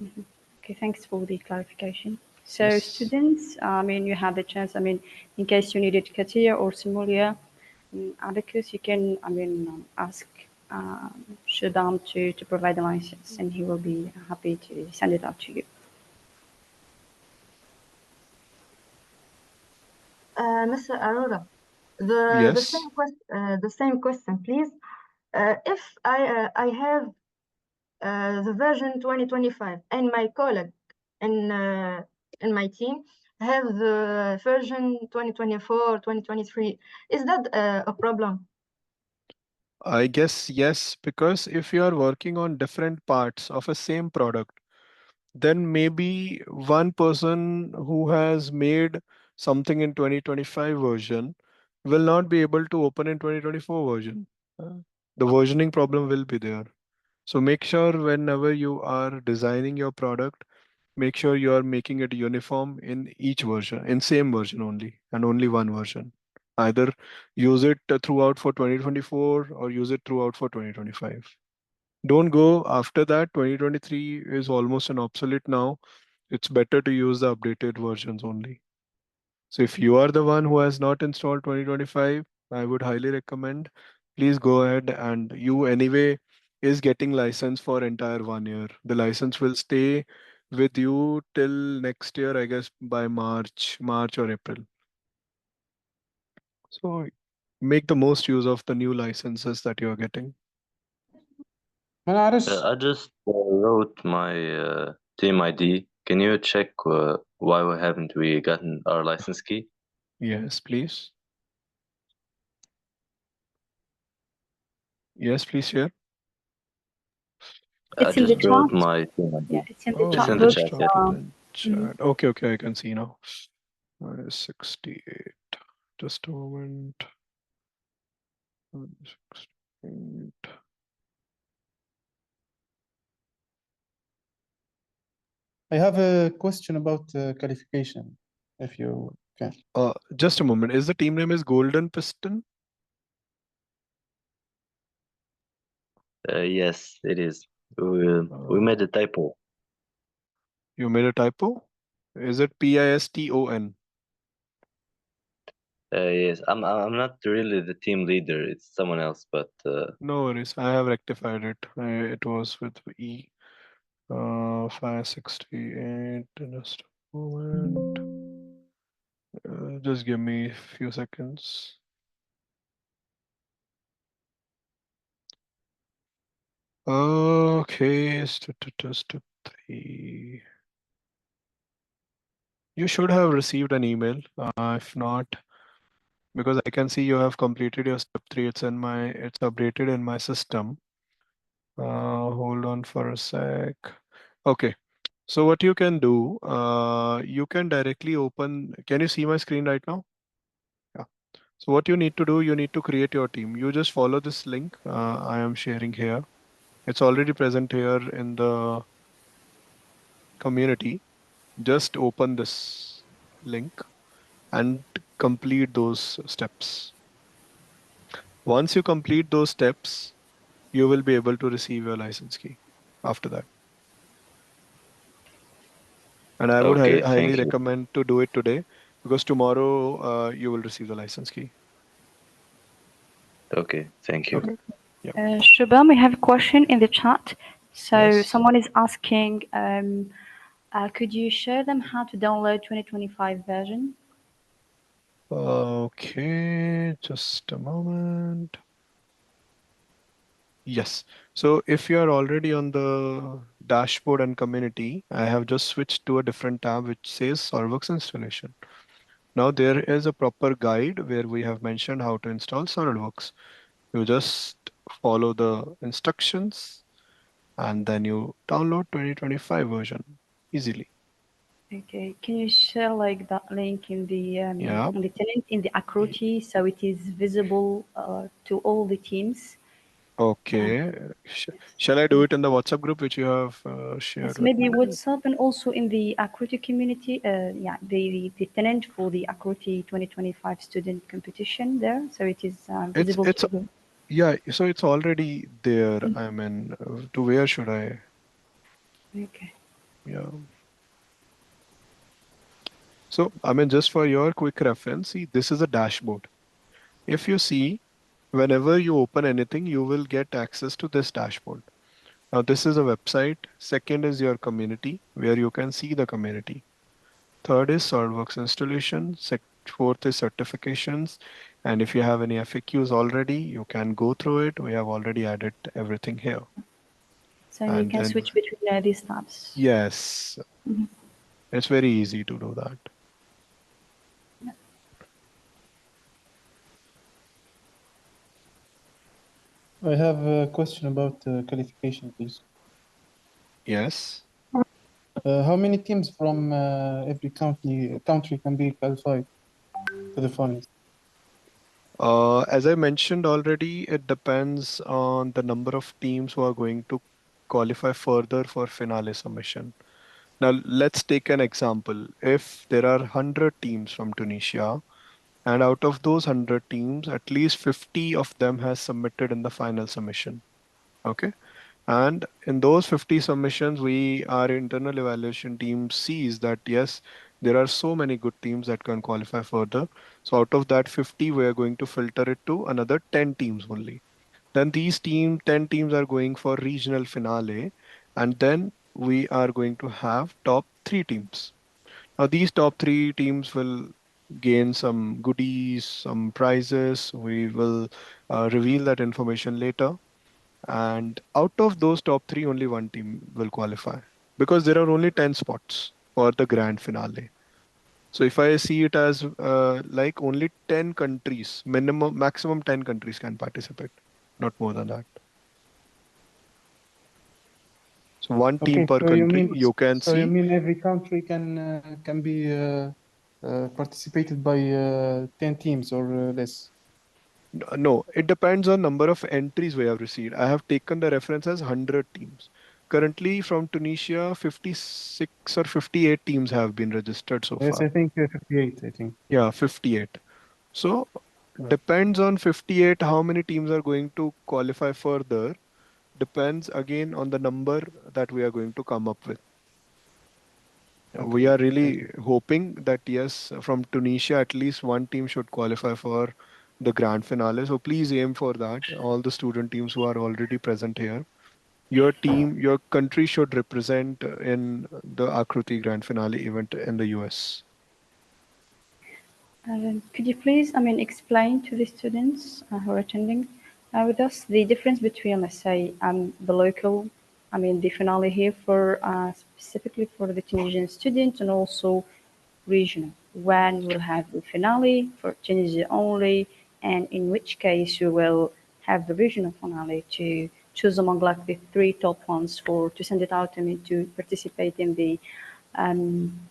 Mm-hmm. Okay, thanks for the clarification. So Yes. students, you have the chance, in case you needed Katia or Simulia, Abacus, you can, ask Shadam to provide the license and he will be happy to send it out to you. Mr. Aurora, Yes. the same question, please. If I have the version 2025, and my colleague in my team have the version 2024, 2023. Is that a problem? I guess yes, because if you are working on different parts of a same product, then maybe one person who has made something in 2025 version will not be able to open in 2024 version. Uh, The versioning problem will be there. So make sure whenever you are designing your product, make sure you are making it uniform in each version, in same version only, and only one version. Either use it throughout for 2024 or use it throughout for 2025. Don't go after that. 2023 is almost an obsolete now. It's better to use the updated versions only. So if you are the one who has not installed 2025, I would highly recommend, please go ahead, and you anyway is getting license for entire 1 year. The license will stay with you till next year, I guess by March or April. So make the most use of the new licenses that you are getting. ما نعرفش. I just wrote my team ID. Can you check why haven't we gotten our license key? Yes, please. Yes, please share. I It's in the just wrote chat. my team Yeah, ID. it's in the Oh, It's chat in you the box. just chat, yeah. dropped it So, in mhm. chat. Okay, okay, I can see now. 68. Just a moment. 68. I have a question about qualification, if you can. Just a moment. Is the team name is Golden Piston? Yes, it is. We made a typo. You made a typo? Is it Piston? Yes, I'm not really the team leader. It's someone else, but No worries. I have rectified it. It was with E. 568. Just a moment. Just give me a few seconds. Okay, step 3. You should have received an email. If not, because I can see you have completed your step 3. It's updated in my system. Hold on for a sec. Okay. So what you can do, you can directly open. Can you see my screen right now? Yeah. So what you need to do, you need to create your team. You just follow this link I am sharing here. It's already present here in the community. Just open this link and complete those steps. Once you complete those steps, you will be able to receive your license key after that. And I would okay, highly thank you. recommend to do it today, because tomorrow you will receive the license key. Okay, thank you. Okay. Yeah. Shubham, we have a question in the chat. So Yes. someone is asking, could you share them how to download 2025 version? Okay, just a moment. Yes. So if you are already on the dashboard and community, I have just switched to a different tab which says SolveWorks installation. Now there is a proper guide where we have mentioned how to install SolidWorks. You just follow the instructions and then you download 2025 version easily. Okay, can you share like that link Yeah. in the tenant in the AAKRUTI so it is visible to all the teams? Okay. Shall I do it in the WhatsApp group which you have shared Yes, with maybe me? WhatsApp and also in the AAKRUTI community. Yeah, the tenant for the AAKRUTI 2025 student competition there, so it is visible It's to the. Yeah, so it's already there. I mean, to where should I? Okay. Yeah. So, I mean, just for your quick reference, see, this is a dashboard. If you see, whenever you open anything, you will get access to this dashboard. Now, this is a website. Second is your community, where you can see the community. Third is SolidWorks installation. Fourth is certifications. And if you have any FAQs already, you can go through it. We have already added everything here. So you And can then, switch between these tabs. yes, Mhm. it's very easy to do that. I have a question about qualification, please. Yes. How many teams from every country can be qualified to the finals? As I mentioned already, it depends on the number of teams who are going to qualify further for finale submission. Now, let's take an example. If there are 100 teams from Tunisia, and out of those 100 teams, at least 50 of them has submitted in the final submission. Okay. And in those 50 submissions, our internal evaluation team sees that yes, there are so many good teams that can qualify further. So out of that 50, we are going to filter it to another 10 teams only. Then 10 teams are going for regional finale. And then we are going to have top three teams. Now, these top three teams will gain some goodies, some prizes. We will reveal that information later. And out of those top three, only one team will qualify because there are only 10 spots for the grand finale. So if I see it as like only 10 countries, maximum 10 countries can participate, not more than that. So one team Okay, per country, you can so you see. mean every country can be participated by 10 teams or less? No, it depends on number of entries we have received. I have taken the reference as 100 teams. Currently from Tunisia, 56 or 58 teams have been registered so Yes, far. I think 58, I think. Yeah, 58. So Right. depends on 58 how many teams are going to qualify further. Depends again on the number that we are going to come up with. We Okay, are thank really you. hoping that yes, from Tunisia at least one team should qualify for the grand finale. So please aim for that. All the student teams who are already present here. Your team, your country should represent in the Akruti grand finale event in the US. Could you please, explain to the students who are attending with us the difference between, let's say, the local, the finale here for specifically for the Tunisian students, and also regional. When we'll have the finale for Tunisia only, and in which case you will have the regional finale to choose among like the three top ones for to send it out, to participate in the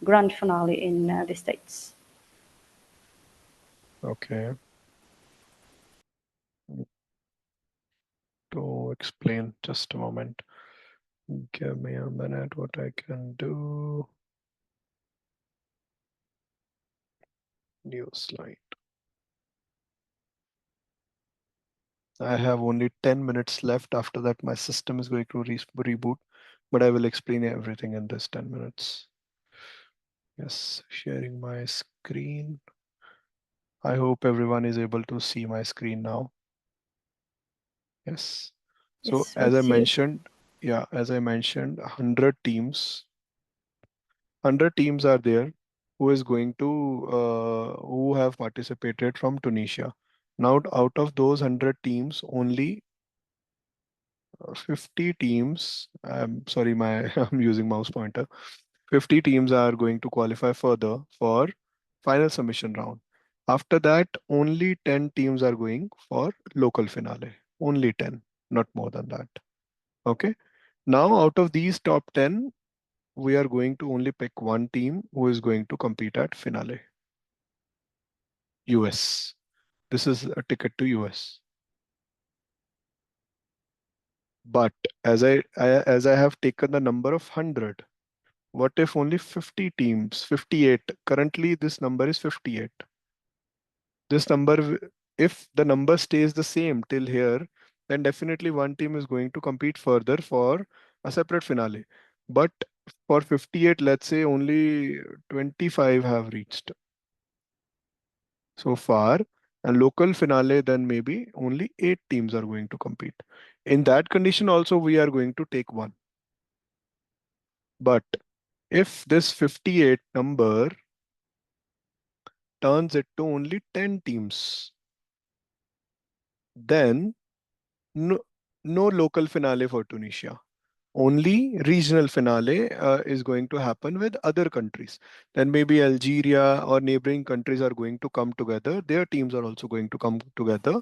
grand finale in the States. Okay. To explain, just a moment. Give me a minute what I can do. New slide. I have only 10 minutes left. After that, my system is going to reboot, but I will explain everything in this 10 minutes. Yes, sharing my screen. I hope everyone is able to see my screen now. Yes. So Yes, we as I see. mentioned, yeah, as I mentioned, 100 teams, 100 teams are there who is going to, who have participated from Tunisia. Now, out of those 100 teams, only 50 teams, I'm sorry, I'm using mouse pointer. 50 teams are going to qualify further for final submission round. After that, only 10 teams are going for local finale. Only 10, not more than that. Okay. Now, out of these top 10, we are going to only pick one team who is going to compete at finale. US. This is a ticket to US. But as I have taken the number of 100, what if only 50 teams, 58? Currently, this number is 58. This number, if the number stays the same till here, then definitely one team is going to compete further for a separate finale. But for 58, let's say only 25 have reached so far, and local finale, then maybe only 8 teams are going to compete. In that condition, also, we are going to take one. But if this 58 number turns it to only 10 teams, then no local finale for Tunisia. only regional finale is going to happen with other countries. Then maybe Algeria or neighboring countries are going to come together. Their teams are also going to come together.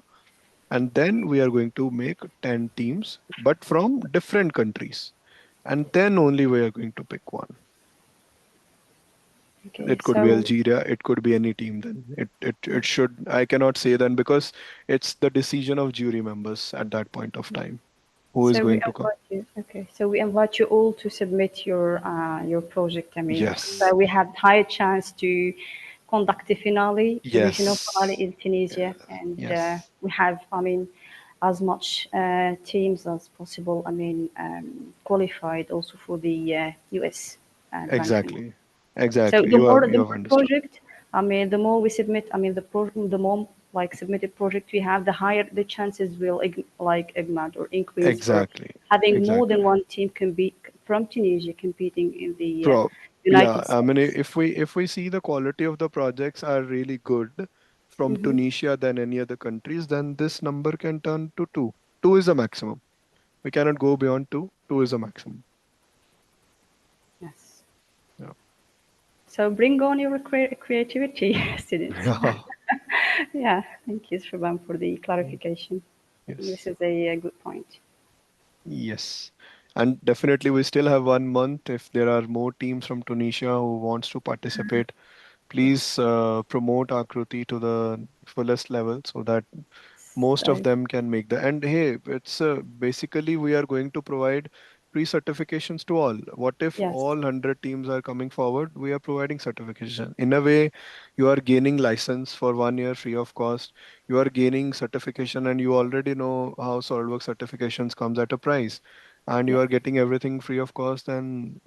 And then we are going to make 10 teams, but from different countries. And then only we are going to pick one. Okay, It could be so Algeria, it could be any team then. It should, I cannot say then because it's the decision of jury members at that point of time who is so we going to come. invite you. Okay, so we invite you all to submit your project. I mean, Yes. so we have higher chance to conduct the finale, the regional finale Yes. in Tunisia, Yeah. and Yes. we have, I mean, as much teams as possible. I mean, qualified also for the US grand finale. Exactly. So Exactly. the more You the have more understood. project, I mean, the more we submit, I mean, the more like submitted project we have, the higher the chances will like augment or increase for Exactly. having more than Exactly. one team compete from Tunisia competing in the Pro Yeah, United I mean, States. if we see the quality of the projects are really good from Hmm. Tunisia than any other countries, then this number can turn to two. Two is the maximum. We cannot go beyond two. Two is the maximum. Yes. Yeah. So bring on your creativity, students. Yeah. Yeah, thank you, Shubham, for the clarification. This Yes. is a good point. Yes. And definitely we still have 1 month. If there are more teams from Tunisia who wants to participate, please promote Akruti to the fullest level so that most of So them can make the. And hey, it's basically we are going to provide pre-certifications to all. What if yes, all 100 teams are coming forward? We are providing certification. In a way, you are gaining license for 1 year free of cost. You are gaining certification, and you already know how SolidWorks certifications comes at a price, and you yeah, are getting everything free of cost. And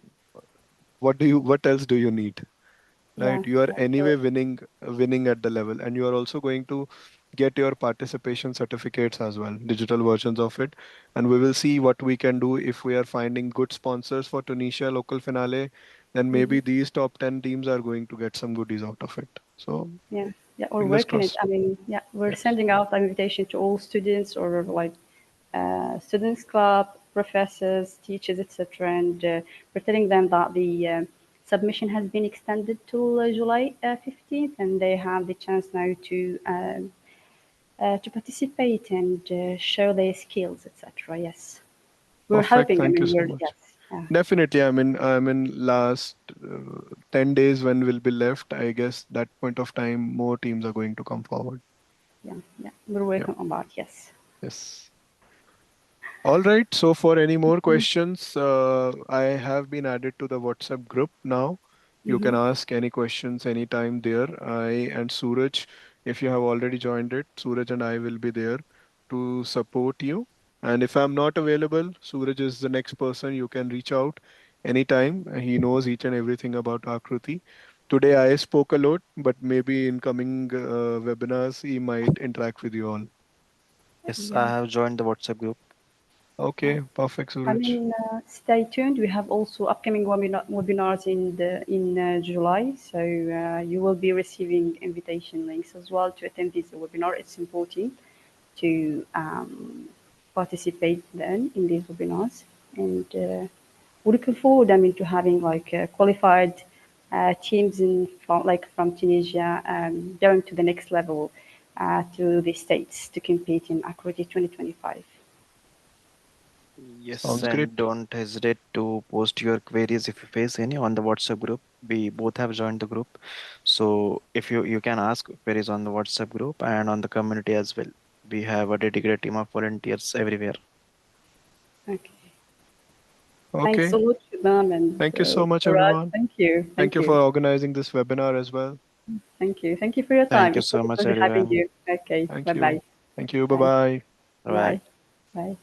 what else do you need? yeah, Right, you are yeah, anyway sure. winning at the level, and you are also going to get your participation certificates as well, digital versions of it. And we will see what we can do. If we are finding good sponsors for Tunisia local finale, then Mhm. maybe these top 10 teams are going to get some goodies out of it. So Yeah, yeah, we're fingers working it. crossed. I mean, yeah, we're Yes. sending out an invitation to all students or like students club, professors, teachers, etc. And we're telling them that the submission has been extended till July 15th, and they have the chance now to participate and show their skills, etc. Yes, we're Perfect, helping. I thank you mean, so we're much. yes, yeah, Definitely, I mean last 10 days when will be left, I guess that point of time more teams are going to come forward. yeah, yeah. We're Yeah. working on that. Yes. Yes. All right. So for any more Mm-hmm. questions, I have been added to the WhatsApp group now. You Mm-hmm. can ask any questions anytime there. I and Suraj, if you have already joined it, Suraj and I will be there to support you. And if I'm not available, Suraj is the next person you can reach out anytime. He knows each and everything about Akruti. Today I spoke a lot, but maybe in coming webinars, he might interact with you all. Yes, I Yeah. have joined the WhatsApp group. Yeah. Okay, perfect, I Suraj. mean, stay tuned. We have also upcoming webinars in July, so you will be receiving invitation links as well to attend this webinar. It's important to participate then in these webinars, and we're looking forward. I mean, to having like qualified teams from Tunisia going to the next level to the states to compete in AAKRUTI 2025. Yes, Sounds great. and don't hesitate to post your queries if you face any on the WhatsApp group. We both have joined the group. So if you can ask queries on the WhatsApp group and on the community as well. We have a dedicated team of volunteers everywhere. Okay. Thanks Okay. a lot, Shubham and Thank you so much, Farad. everyone. Thank you. Thank Thank you for you. organizing this webinar as well. Thank you. Thank you for your Thank time. you It was so a much, pleasure having everyone. you. Okay. Thank Bye-bye. you. Thank you. Bye Bye. bye. Bye. Bye. Bye.